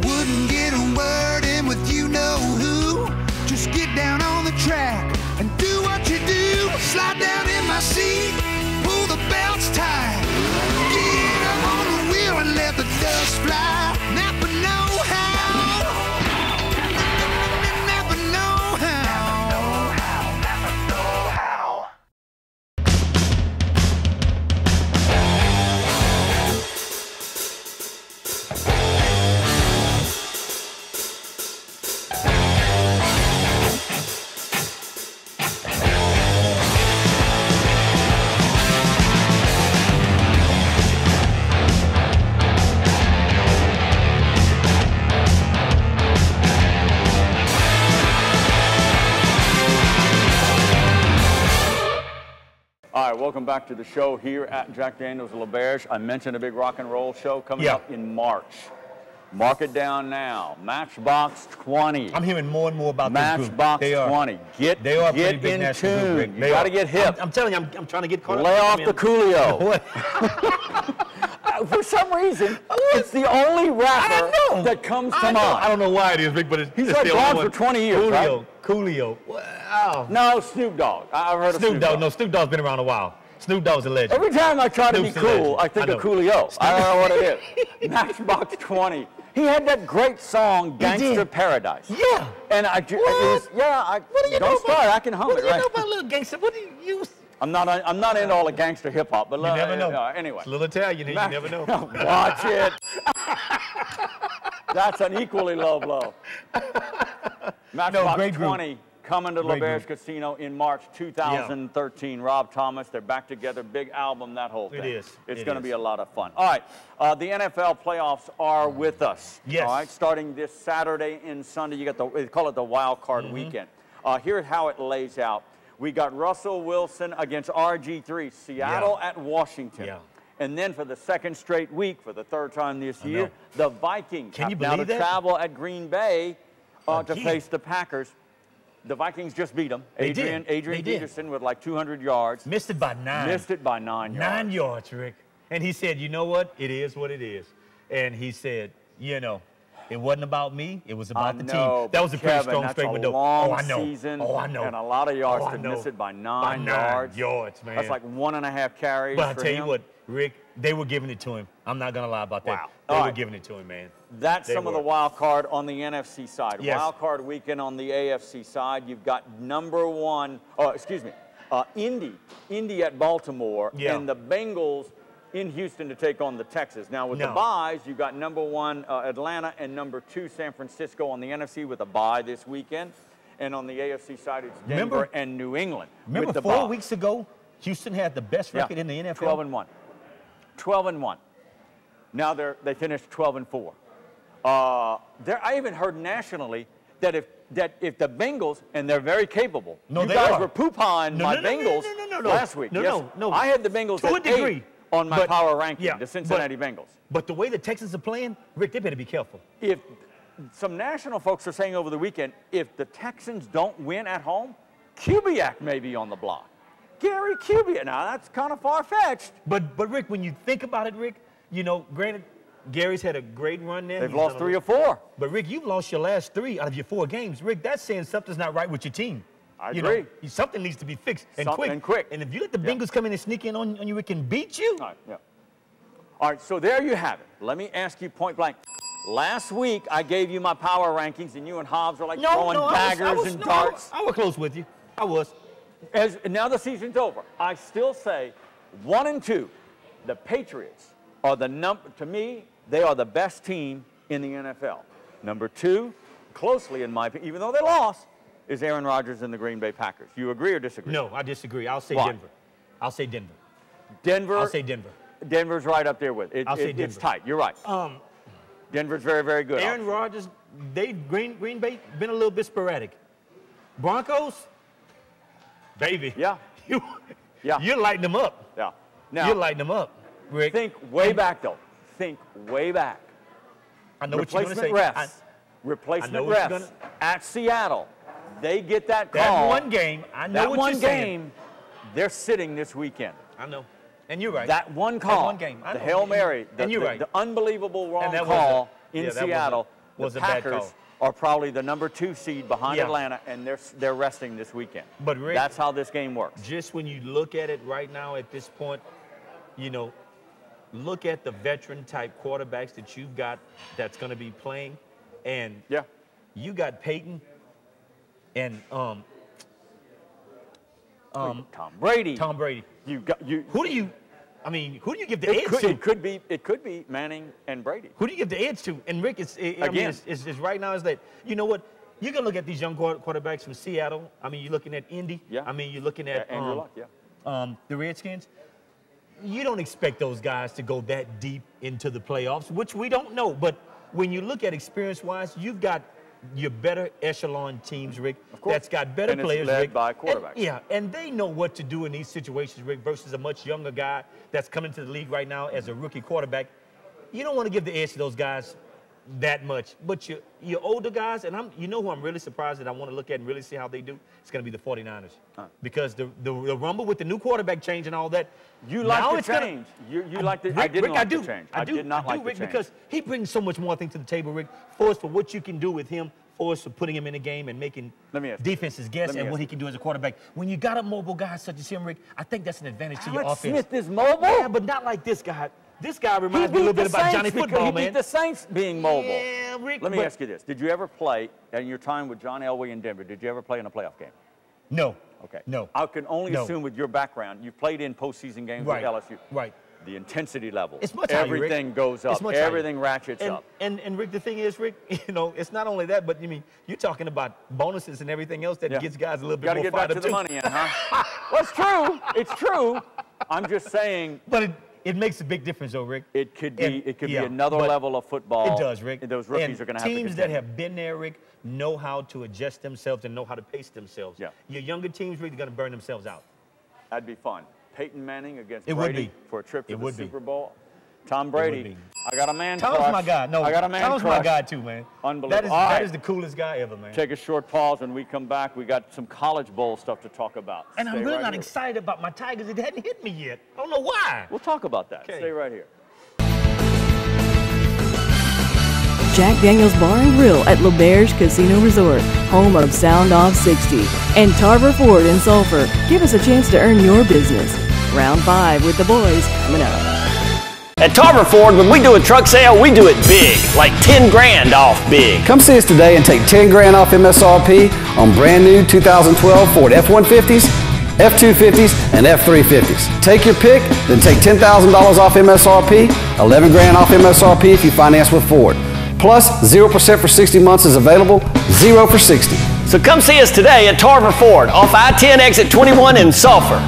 Wouldn't get a word in with you know who. Just get down on the track and do what you do. Slide down in my seat, pull the belts tight. Get up on the wheel and let the dust fly. Napa know-how. Welcome back to the show here at Jack Daniel's Lauberge. I mentioned a big rock and roll show coming up in March. Mark it down now. Matchbox 20. I'm hearing more and more about Matchbox 20. Get in tune. You got to get hip. I'm telling you, I'm trying to get caught up. Lay off the Coolio. For some reason, it's the only rapper that comes to mind. I don't know why it is, Rick, but he's like gone for 20 years, right? Coolio. Wow. No, Snoop Dogg. I've heard of Snoop Dogg. No, Snoop Dogg's been around a while. Snoop Dogg's a legend. Every time I try to be cool, I think of Coolio. I don't know what it is. Matchbox 20. He had that great song, Gangster Paradise. Yeah. And I don't start. I can hum it, right? What do you know about little gangster? What do you use? I'm not into all the gangster hip hop, but you never know. Anyway, it's a little Italian. You never know. Watch it. That's an equally low blow. Matchbox 20 coming to Lauberge Casino in March 2013. Yeah. Rob Thomas, they're back together. Big album, that whole thing. It is. It's going to be a lot of fun. All right, the NFL playoffs are with us. Yes. All right, starting this Saturday and Sunday. You got they call it the wild card weekend. Here's how it lays out. We got Russell Wilson against RG3, Seattle at Washington. Yeah. And then for the second straight week, for the third time this year, the Vikings have now to travel at Green Bay to face the Packers. The Vikings just beat them. Adrian Peterson with like 200 yards. Missed it by 9. Missed it by 9 yards. 9 yards, Rick. And he said, you know what? It is what it is. And he said, you know, it wasn't about me. It was about the team. That was a pretty strong statement, though. Oh, I know. Oh, I know. And a lot of yards to miss it by 9 yards. 9 yards, man. That's like 1.5 carries. But I tell you what, Rick, they were giving it to him. I'm not going to lie about that. Wow. They were giving it to him, man. That's some of the wild card on the NFC side. Yes. Wild card weekend on the AFC side. You've got Indy at Baltimore, and the Bengals in Houston to take on the Texans. Now, with the byes, you've got number 1 Atlanta and number 2 San Francisco on the NFC with a bye this weekend. And on the AFC side, it's Denver and New England. Remember 4 weeks ago, Houston had the best record in the NFL? 12-1. 12-1. Now they finished 12-4. I even heard nationally that if the Bengals, and they're very capable. You guys were poop-pawing my Bengals last week. No. I had the Bengals at 8 on my power ranking, the Cincinnati Bengals. But the way the Texans are playing, Rick, they better be careful. If some national folks are saying over the weekend, if the Texans don't win at home, Kubiak may be on the block. Gary Kubiak. Now, that's kind of far-fetched. But Rick, when you think about it, Rick, you know, granted, Gary's had a great run there. They've lost 3 or 4. But, Rick, you've lost your last 3 out of your 4 games. Rick, that's saying something's not right with your team. I agree. Know, something needs to be fixed and quick. And if you let the Bengals come in and sneak in on you, it can beat you. All right, yeah. All right, so there you have it. Let me ask you point blank. Last week, I gave you my power rankings, and you and Hobbs were like throwing daggers and darts. I was close with you. I was. Now the season's over. I still say 1 and 2, the Patriots are to me, they are the best team in the NFL. Number 2, closely in my opinion, even though they lost, is Aaron Rodgers and the Green Bay Packers. You agree or disagree? No, I disagree. I'll say Why? Denver. I'll say Denver. Denver. I'll say Denver. Denver's right up there with it. I'll say Denver. It's tight. You're right. Denver's very, very good. Aaron Rodgers, Green Bay been a little bit sporadic. Broncos, baby. Yeah. You're lighting them up. Yeah. Now, you're lighting them up, Rick. Think way back, though. Think way back. I know what you're going to say. Replacement refs at Seattle. They get that call. That one game, I know what you're saying. That one game, they're sitting this weekend. I know. And you're right. That one call. That one game. The Hail Mary. The unbelievable wrong call in Seattle. Was the a bad Packers call. Are probably the number 2 seed behind Atlanta, and they're resting this weekend. But Rick, that's how this game works. Just when you look at it right now at this point, you know, look at the veteran-type quarterbacks that you've got that's going to be playing, and you got Peyton and Tom Brady. Tom Brady. Who do you give the edge to? It could be Manning and Brady. Who do you give the edge to? And Rick, it's right now is that, you know what? You can look at these young quarterbacks from Seattle. I mean, you're looking at Indy. Yeah. I mean, you're looking at Andrew Luck, the Redskins. You don't expect those guys to go that deep into the playoffs, which we don't know. But when you look at experience-wise, you've got your better echelon teams, Rick, that's got better players, led Rick. by quarterbacks. And they know what to do in these situations, Rick, versus a much younger guy that's coming to the league right now as a rookie quarterback. You don't want to give the edge to those guys that much. But your older guys, and you know who I'm really surprised that I want to look at and really see how they do? It's going to be the 49ers. Because the rumble with the new quarterback change and all that. You like the change. You like the change. I did not like the change. Because he brings so much more, I think, to the table, Rick, for what you can do with him, for putting him in a game and making defenses guess and what he can do as a quarterback. When you got a mobile guy such as him, Rick, I think that's an advantage to your offense. Smith is mobile? Yeah, but not like this guy. This guy reminds me a little bit about Johnny Football, man. He beat the Saints being mobile. Yeah, Rick. Let me ask you this. Did you ever play, in your time with John Elway in Denver, did you ever play in a playoff game? No. Okay. No. I can only assume with your background, you've played in postseason games with LSU. Right. The intensity level. It's much higher, Everything Rick. goes up. Everything ratchets up. And Rick, the thing is, Rick, you know, it's not only that, but you're talking about bonuses and everything else that gets guys a little bit more fired up. Got to get back to the money, huh? Well, it's true. It's true. I'm just saying. But it makes a big difference, though, Rick. It could be another level of football. It does, Rick. And those rookies are going to have to teams that have been there, Rick, know how to adjust themselves and know how to pace themselds. Yeah. Your younger teams, Rick, are going to burn themselves out. That'd be fun. Peyton Manning against Brady for a trip to the Super Bowl. Tom Brady. I got a man crush. Tom's my guy. No, I got a man Tom's crush. my guy, too, man. Unbelievable. That is the coolest guy ever, man. Take a short pause. When we come back, we got some College Bowl stuff to talk about. And I'm really not excited about my Tigers. It hadn't hit me yet. I don't know why. We'll talk about that. Stay right here. Jack Daniel's Bar and Grill at Lauberge Casino Resort, home of Sound Off 60, and Tarver Ford in Sulphur. Give us a chance to earn your business. Round 5 with the boys coming up. At Tarver Ford, when we do a truck sale, we do it big, like 10 grand off big. Come see us today and take 10 grand off MSRP on brand new 2012 Ford F-150s, F-250s, and F-350s. Take your pick, then take $10,000 off MSRP, 11 grand off MSRP if you finance with Ford. Plus, 0% for 60 months is available, 0 for 60. So come see us today at Tarver Ford, off I-10 exit 21 in Sulphur.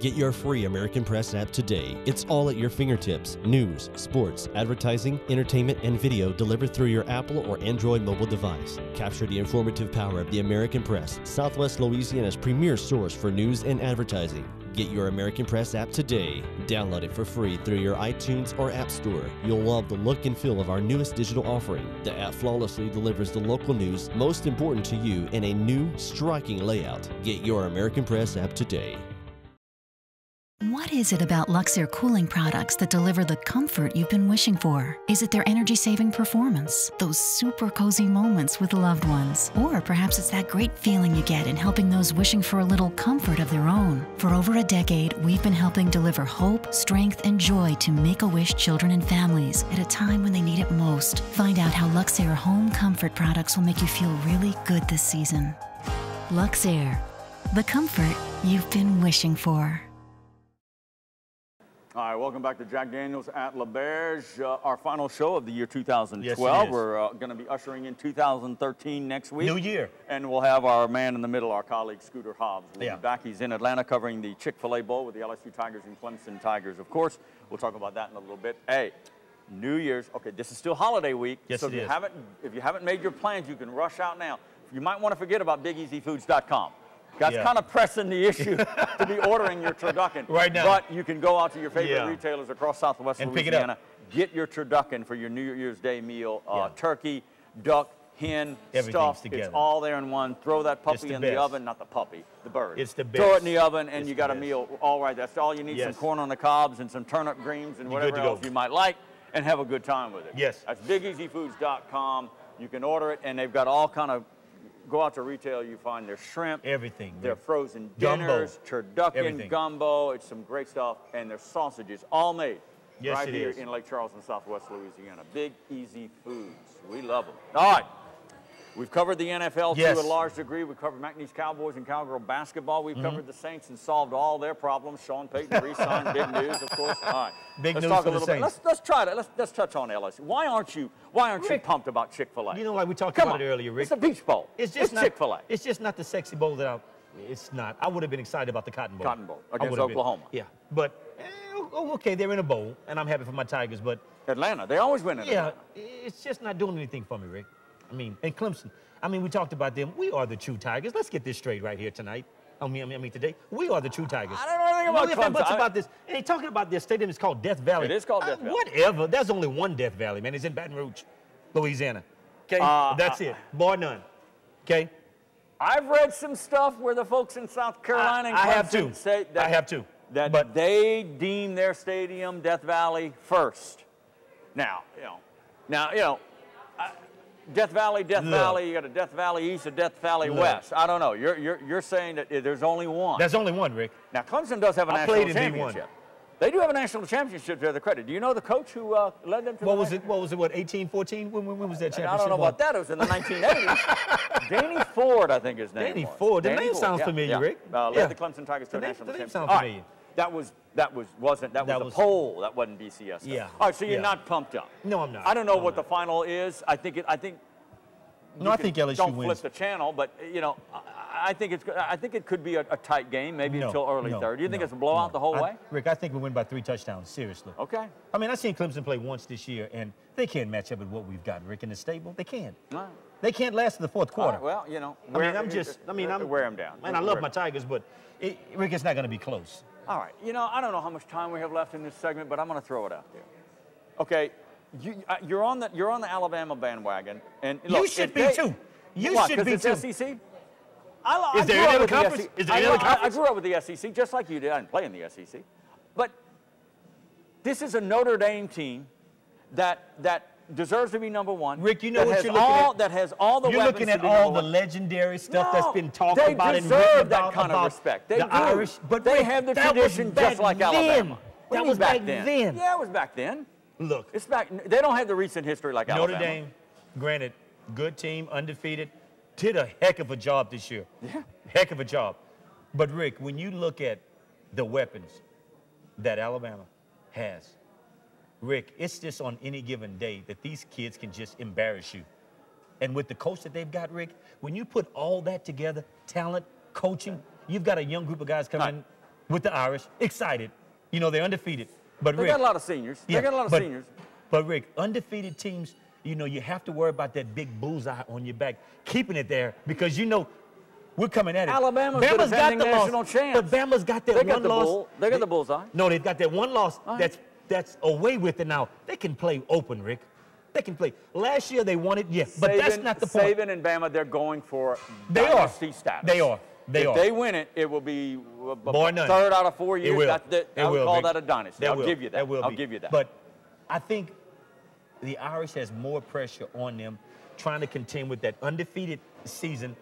Get your free American Press app today. It's all at your fingertips. News, sports, advertising, entertainment, and video delivered through your Apple or Android mobile device. Capture the informative power of the American Press, Southwest Louisiana's premier source for news and advertising. Get your American Press app today. Download it for free through your iTunes or App Store. You'll love the look and feel of our newest digital offering. The app flawlessly delivers the local news most important to you in a new, striking layout. Get your American Press app today. What is it about Luxair cooling products that deliver the comfort you've been wishing for? Is it their energy-saving performance? Those super cozy moments with loved ones? Or perhaps it's that great feeling you get in helping those wishing for a little comfort of their own? For over a decade, we've been helping deliver hope, strength, and joy to Make-A-Wish children and families at a time when they need it most. Find out how Luxair home comfort products will make you feel really good this season. Luxair, the comfort you've been wishing for. All right, welcome back to Jack Daniels at Lauberge, our final show of the year 2012. Yes, we're going to be ushering in 2013 next week. New year. And we'll have our man in the middle, our colleague Scooter Hobbs. We'll be back. He's in Atlanta covering the Chick-fil-A Bowl with the LSU Tigers and Clemson Tigers, of course. We'll talk about that in a little bit. Hey, New Year's. Okay, this is still holiday week. Yes, so if you haven't made your plans, you can rush out now. You might want to forget about BigEasyFoods.com. That's kind of pressing the issue to be ordering your turducken right now. But you can go out to your favorite retailers across Southwest and Louisiana, get your turducken for your New Year's Day meal. Turkey, duck, hen, stuff. It's all there in one. Throw that puppy in the oven, not the puppy, the bird. It's the best. Throw it in the oven, and you got a meal all right. That's all you need. Some corn on the cobs and some turnip greens and whatever else you might like, and have a good time with it. Yes. That's BigEasyFoods.com. You can order it, and they've got all kind of. Go out to retail, you find their shrimp, their frozen dinners, turducken, gumbo. It's some great stuff, and their sausages, all made right here in Lake Charles in Southwest Louisiana. Big Easy Foods. We love them. All right. We've covered the NFL to a large degree. We've covered McNeese Cowboys and Cowgirl basketball. We've covered the Saints and solved all their problems. Sean Payton re-signed. Big news, of course. All right. Big let's news talk for a little the bit. Saints. Let's try to let's touch on LSU. Why aren't you pumped about Chick-fil-A? You know, like we talked about it earlier, Rick. It's a beach bowl. It's not Chick-fil-A. It's just not the sexy bowl that it's not. I would have been excited about the Cotton Bowl. Cotton Bowl against Oklahoma. Yeah, but okay, they're in a bowl, and I'm happy for my Tigers. But Atlanta, they always win in Atlanta. It's just not doing anything for me, Rick. I mean, and Clemson. I mean, we talked about them. We are the true Tigers. Let's get this straight right here tonight. I mean, today. We are the true Tigers. I don't know anything about Clemson. Much about this. And they talking about their stadium is called Death Valley. It is called Death Valley. Whatever. There's only one Death Valley, man. It's in Baton Rouge, Louisiana. Okay? That's it. Bar none. Okay? I've read some stuff where the folks in South Carolina and Clemson say that, I have too. But they deem their stadium Death Valley first. Now, Death Valley, you got a Death Valley East, a Death Valley West. I don't know. You're saying that there's only one. There's only one, Rick. Now, Clemson does have a national championship. They do have a national championship to their credit. Do you know the coach who led them to What was it, 1814? When was that championship? I don't know about that. It was in the 1980s. Danny Ford, I think his name was. Ford. The name sounds familiar, Rick. Led the Clemson Tigers to a national championship. Sounds familiar. That was the poll. That wasn't BCS. Yeah. All right, so you're not pumped up. No, I'm not. I don't know what the final is. I think LSU don't wins. Don't flip the channel, but I think it could be a tight game, maybe until early third. Do you think it's a blowout the whole way? Rick, I think we win by 3 touchdowns. Seriously. Okay. I mean, I've seen Clemson play once this year, and they can't match up with what we've got, Rick, in the stable. They can't. No. They can't last in the fourth quarter. Well, wear them down. And I love my Tigers, but Rick, it's not going to be close. All right. I don't know how much time we have left in this segment, but I'm going to throw it out there. Okay. You're on the Alabama bandwagon, and look, you should be too. You should be too. It's SEC. Is there any other conference? I grew up with the SEC, just like you did. I didn't play in the SEC, but this is a Notre Dame team that deserves to be number one. Rick, you know what you're looking at? That has all the weapons. You're looking at all the legendary stuff that's been talked about and written about. They deserve that kind of respect. They do. Irish, but they have the tradition just like Alabama. That was back then. Yeah, it was back then. Look, it's back. They don't have the recent history like Alabama. Notre Dame, granted, good team, undefeated, did a heck of a job this year. Yeah. Heck of a job. But, Rick, when you look at the weapons that Alabama has, Rick, it's just on any given day that these kids can just embarrass you. And with the coach that they've got, Rick, when you put all that together, talent, coaching, you've got a young group of guys coming with the Irish, excited. They're undefeated. But they Rick, got a lot of seniors. They got a lot of seniors. But, Rick, undefeated teams, you have to worry about that big bullseye on your back, keeping it there because We're coming at it. Alabama's the defending national champs. But Bama's got that one loss. They got the bullseye. No, they've got that one loss that's away with it now. They can play open, Rick. They can play. Last year they won it, yes, but that's not the point. Saban and Bama, they're going for dynasty status. They are. If they win it, it will be third out of 4 years. I would call that a dynasty. I'll give you that. I'll give you that. But I think the Irish has more pressure on them trying to contend with that undefeated season.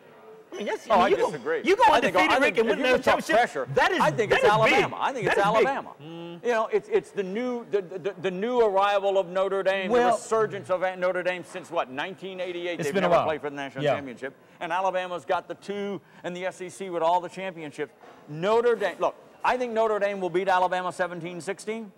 I mean, I disagree. You go undefeated, Rick, and win the championship. Pressure, I think it's Alabama. I think it's Alabama. You know, it's the new arrival of Notre Dame, the resurgence of Notre Dame since what, 1988? They've never played for the national championship, and Alabama's got the 2 and the SEC with all the championships. Notre Dame. Look, I think Notre Dame will beat Alabama 17-16.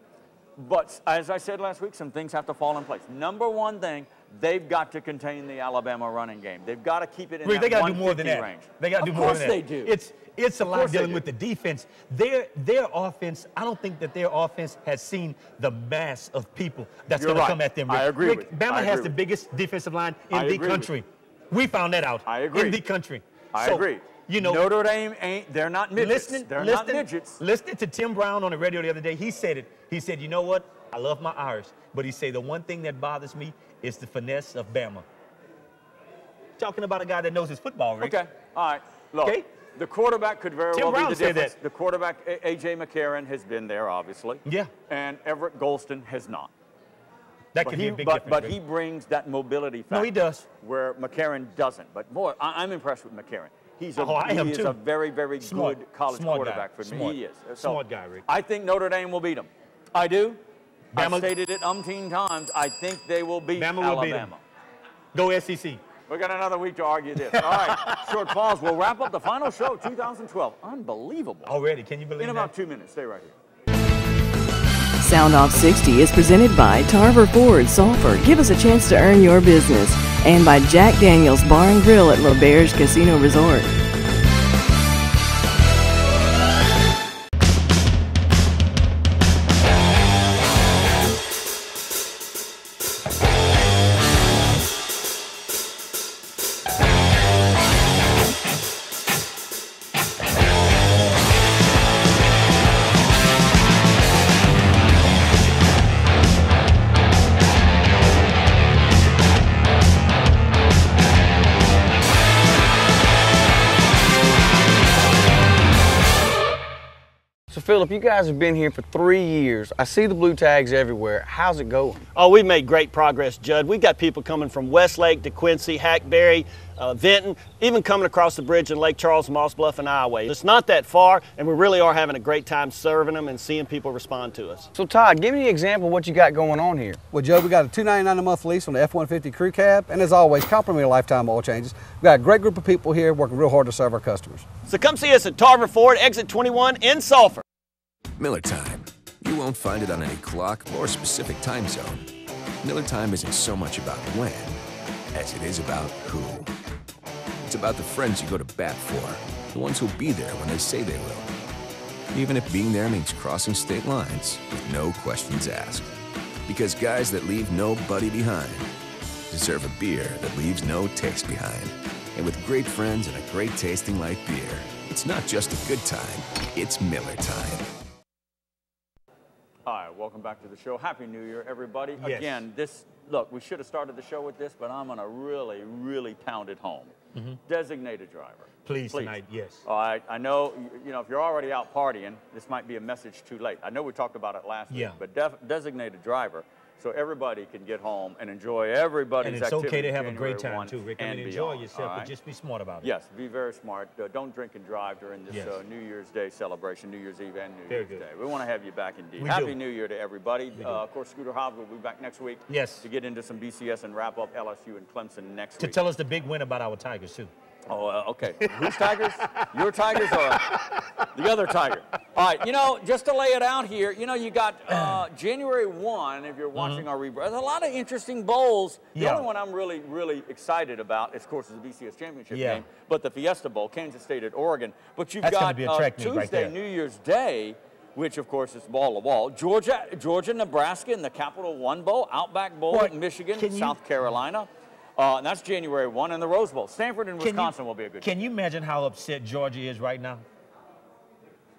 But as I said last week, some things have to fall in place. Number one thing, they've got to contain the Alabama running game. They've got to keep it in that 150 range. They got to do more than that. Of course they do. It's a lot dealing with the defense. Their offense, I don't think that their offense has seen the mass of people that's going to come at them. Rick. I agree with you. Bama has the biggest defensive line in the country. We found that out. I agree. In the country. I agree. You know, Notre Dame they're not midgets. They're not midgets. Listening to Tim Brown on the radio the other day, he said it. He said, you know what? I love my Irish. But he said the one thing that bothers me is the finesse of Bama. Talking about a guy that knows his football, Rick. Okay. All right. Look, the quarterback could very well be the difference. The quarterback, A.J. McCarron, has been there, obviously. Yeah. And Everett Golston has not. That could be a big difference. But he brings that mobility factor. No, he does. Where McCarron doesn't. But, boy, I'm impressed with McCarron. He is a very, very good college quarterback for me. He is. Smart guy, Rick. I think Notre Dame will beat him. I do. I've stated it umpteen times. I think they will beat Alabama. Will beat him. Go SEC. We got another week to argue this. All right, short pause. We'll wrap up the final show, 2012. Unbelievable. Already, can you believe that? In about 2 minutes. Stay right here. Sound Off 60 is presented by Tarver Ford Sulphur. Give us a chance to earn your business. And by Jack Daniels Bar and Grill at Lauberge Casino Resort. Philip, you guys have been here for 3 years. I see the blue tags everywhere. How's it going? Oh, we've made great progress, Judd. We've got people coming from Westlake, DeQuincy, Hackberry, Vinton, even coming across the bridge in Lake Charles, Moss Bluff, and Iowa. It's not that far, and we really are having a great time serving them and seeing people respond to us. So, Todd, give me an example of what you got going on here. Well, Joe, we got a $299 a month lease on the F-150 crew cab, and as always, complimentary lifetime oil changes. We've got a great group of people here working real hard to serve our customers. So come see us at Tarver Ford, exit 21 in Sulphur. Miller Time. You won't find it on any clock or specific time zone. Miller Time isn't so much about when, as it is about who. It's about the friends you go to bat for, the ones who'll be there when they say they will. Even if being there means crossing state lines with no questions asked. Because guys that leave nobody behind deserve a beer that leaves no taste behind. And with great friends and a great tasting light beer, it's not just a good time, it's Miller Time. All right, welcome back to the show. Happy New Year, everybody. Yes. Again, look, we should have started the show with this, but I'm going to really, really pound it home. Designated driver. Please tonight, yes. All right, I know, you know, if you're already out partying, this might be a message too late. I know we talked about it last week, but designated driver, so everybody can get home and enjoy everybody's activity. And it's okay to have a great time, too, Rick. I mean, enjoy yourself, but just be smart about it. Yes, be very smart. Don't drink and drive during this New Year's Day celebration, New Year's Eve and New Year's Day. We want to have you back indeed. Happy New Year to everybody. Of course, Scooter Hobbs will be back next week. Yes. To get into some BCS and wrap up LSU and Clemson next week. To tell us the big win about our Tigers, too. Oh, okay. Whose Tigers? Your Tigers or the other Tiger? All right, you know, just to lay it out here, you know, you got January 1, if you're watching our rebreak. There's a lot of interesting bowls. The only one I'm really, really excited about, of course, is the BCS Championship game, but the Fiesta Bowl, Kansas State at Oregon. But you've got Tuesday, New Year's Day, which, of course, is ball-to-ball. Georgia, Nebraska in the Capital One Bowl, Outback Bowl, Michigan, South Carolina. And that's January 1, and the Rose Bowl. Stanford and Wisconsin will be a good game. Can you imagine how upset Georgia is right now?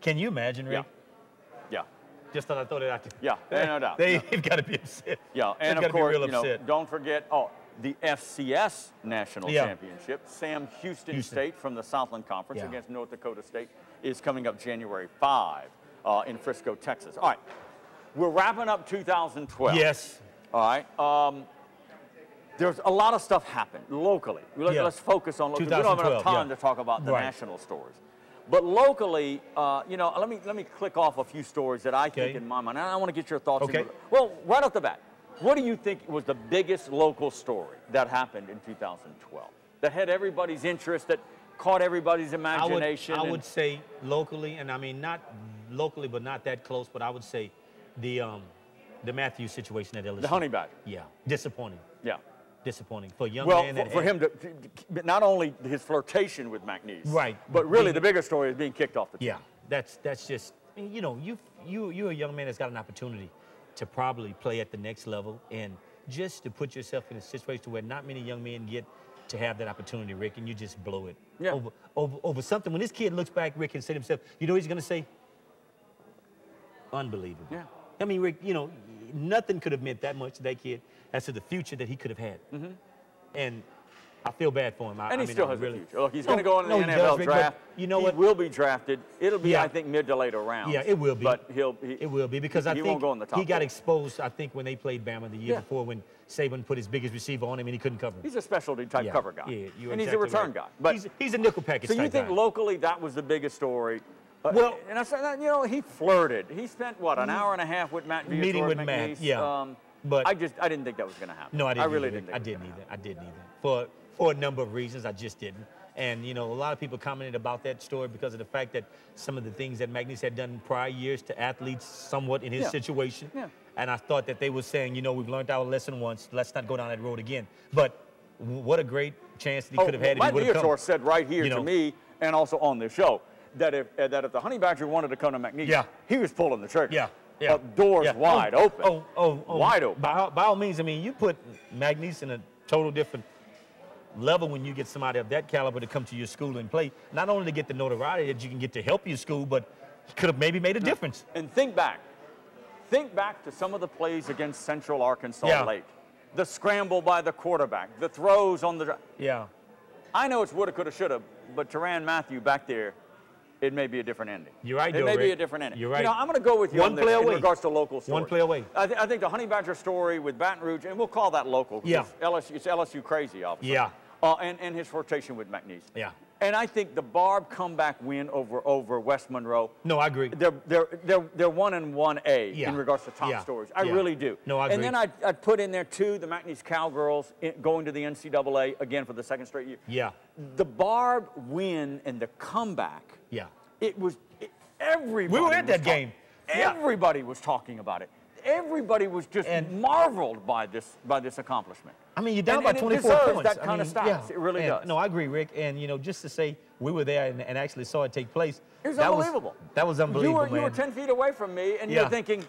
Can you imagine, Rick? Yeah. Just thought I'd throw that out there. Yeah, no doubt. They've got to be upset. Yeah, and of course, don't forget, the FCS National Championship. Sam Houston State from the Southland Conference against North Dakota State is coming up January 5 in Frisco, Texas. All right, we're wrapping up 2012. Yes. All right. There's a lot of stuff happened locally. Let's focus on locally. We don't have enough time to talk about the national stories. But locally, let me click off a few stories that I think in my mind. And I want to get your thoughts. Okay. Well, right off the bat, what do you think was the biggest local story that happened in 2012 that had everybody's interest, that caught everybody's imagination? I would say locally, and I mean not locally, but not that close. But I would say the Matthews situation at LSU. The Honey Badger. Yeah, disappointing. Yeah. Disappointing for a young man. Well, for him to not only his flirtation with McNeese, right? But really, the bigger story is being kicked off the team. Yeah, that's just, I mean, you're a young man that's got an opportunity to probably play at the next level, and just to put yourself in a situation where not many young men get to have that opportunity, Rick, and you just blow it over something. When this kid looks back, Rick, and say to himself, you know what he's going to say? Unbelievable. Yeah. I mean, Rick, nothing could have meant that much to that kid as to the future that he could have had. Mm-hmm. And I feel bad for him. He still has a future. Look, he's going to go in the NFL draft. You know what? He will be drafted. It'll be, I think, mid to later rounds. Yeah, it will be. But it will be because I think won't go in the top he got exposed, I think, when they played Bama the year before, when Saban put his biggest receiver on him and he couldn't cover him. He's a specialty type cover guy. Yeah, and he's a return guy. But he's a nickel package type guy. So you think locally that was the biggest story? Well, and I said, he flirted. He spent, what, an hour and a half with Matt Viator? Meeting with Matt, but I didn't think that was going to happen. No, I didn't. I really didn't. I didn't either. For a number of reasons, I just didn't. And a lot of people commented about that story because of the fact that some of the things that McNeese had done in prior years to athletes, somewhat in his situation. Yeah. And I thought that they were saying, we've learned our lesson once. Let's not go down that road again. But what a great chance that he could have had if he would have come. Matt Viator said right here to me and also on this show that if the Honey Badger wanted to come to McNeese, he was pulling the trigger. Yeah. Doors wide open. Wide open. By all means, I mean, you put McNeese in a total different level when you get somebody of that caliber to come to your school and play, not only to get the notoriety that you can get to help your school, but could have maybe made a difference. And think back to some of the plays against Central Arkansas late. The scramble by the quarterback, the throws on the... Yeah. I know it's woulda, coulda, shoulda, but Tyrann Mathieu back there, it may be a different ending. You're right, It may be a different ending. You're right. I'm going to go with you on this in regards to local stories. One play away. I think the Honey Badger story with Baton Rouge, and we'll call that local. Yeah. It's LSU crazy, obviously. Yeah. And his flirtation with McNeese. Yeah. And I think the Barb comeback win over West Monroe. No, I agree. They're 1-1A in regards to top stories. I really do. No, I agree. And then I'd put in there too the McNeese Cowgirls going to the NCAA again for the second straight year. Yeah. The Barb win and the comeback. Yeah. It was everybody. We were at that game. Everybody was talking about it. Everybody was just marveled by this accomplishment. I mean, you're down by 24 points. It deserves points. that kind of stats. It really does. No, I agree, Rick. And, just to say we were there and actually saw it take place. It was unbelievable. That was unbelievable, You were 10 feet away from me, and you're thinking,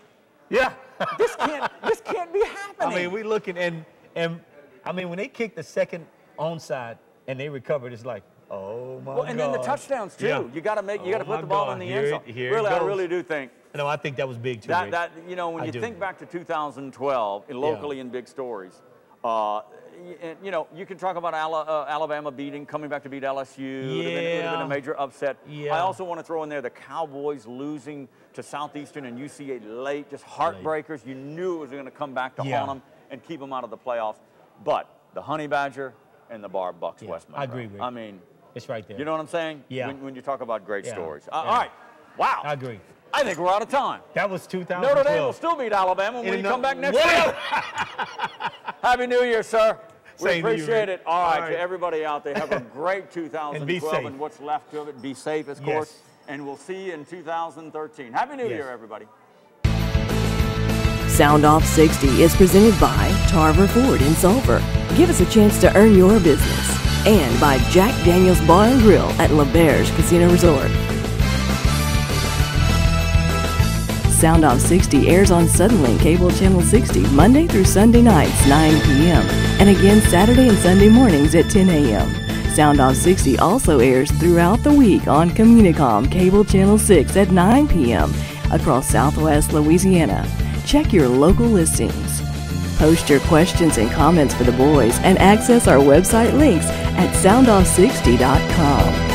yeah, this can't be happening. I mean, we looking, and I mean, when they kicked the second onside and they recovered, it's like, oh, my God. And then the touchdowns, too. Yeah. You got to put the ball in the end zone. Really, I really do think. No, I think that was big, too, When you think back to 2012, locally in big stories, you can talk about Alabama coming back to beat LSU. It would have been a major upset. Yeah. I also want to throw in there the Cowboys losing to Southeastern and UCA late, just heartbreakers. You knew it was going to come back to haunt them and keep them out of the playoffs. But the Honey Badger and the Barb Bucks West Monroe. I agree, Rick. I mean, it's right there. You know what I'm saying? Yeah. When you talk about great stories. All right. Wow. I agree. I think we're out of time. That was 2012. Notre Dame will still beat Alabama when you come back next week. Happy New Year, sir. We appreciate it. All right, to everybody out there, have a great 2012 and what's left of it. Be safe, of course. And we'll see you in 2013. Happy New Year, everybody. Sound Off 60 is presented by Tarver Ford in Sulphur. Give us a chance to earn your business. And by Jack Daniel's Bar and Grill at Lauberge Casino Resort. Sound Off 60 airs on Suddenlink Cable Channel 60 Monday through Sunday nights, 9 p.m. and again Saturday and Sunday mornings at 10 a.m. Sound Off 60 also airs throughout the week on Communicom Cable Channel 6 at 9 p.m. across Southwest Louisiana. Check your local listings. Post your questions and comments for the boys and access our website links at soundoff60.com.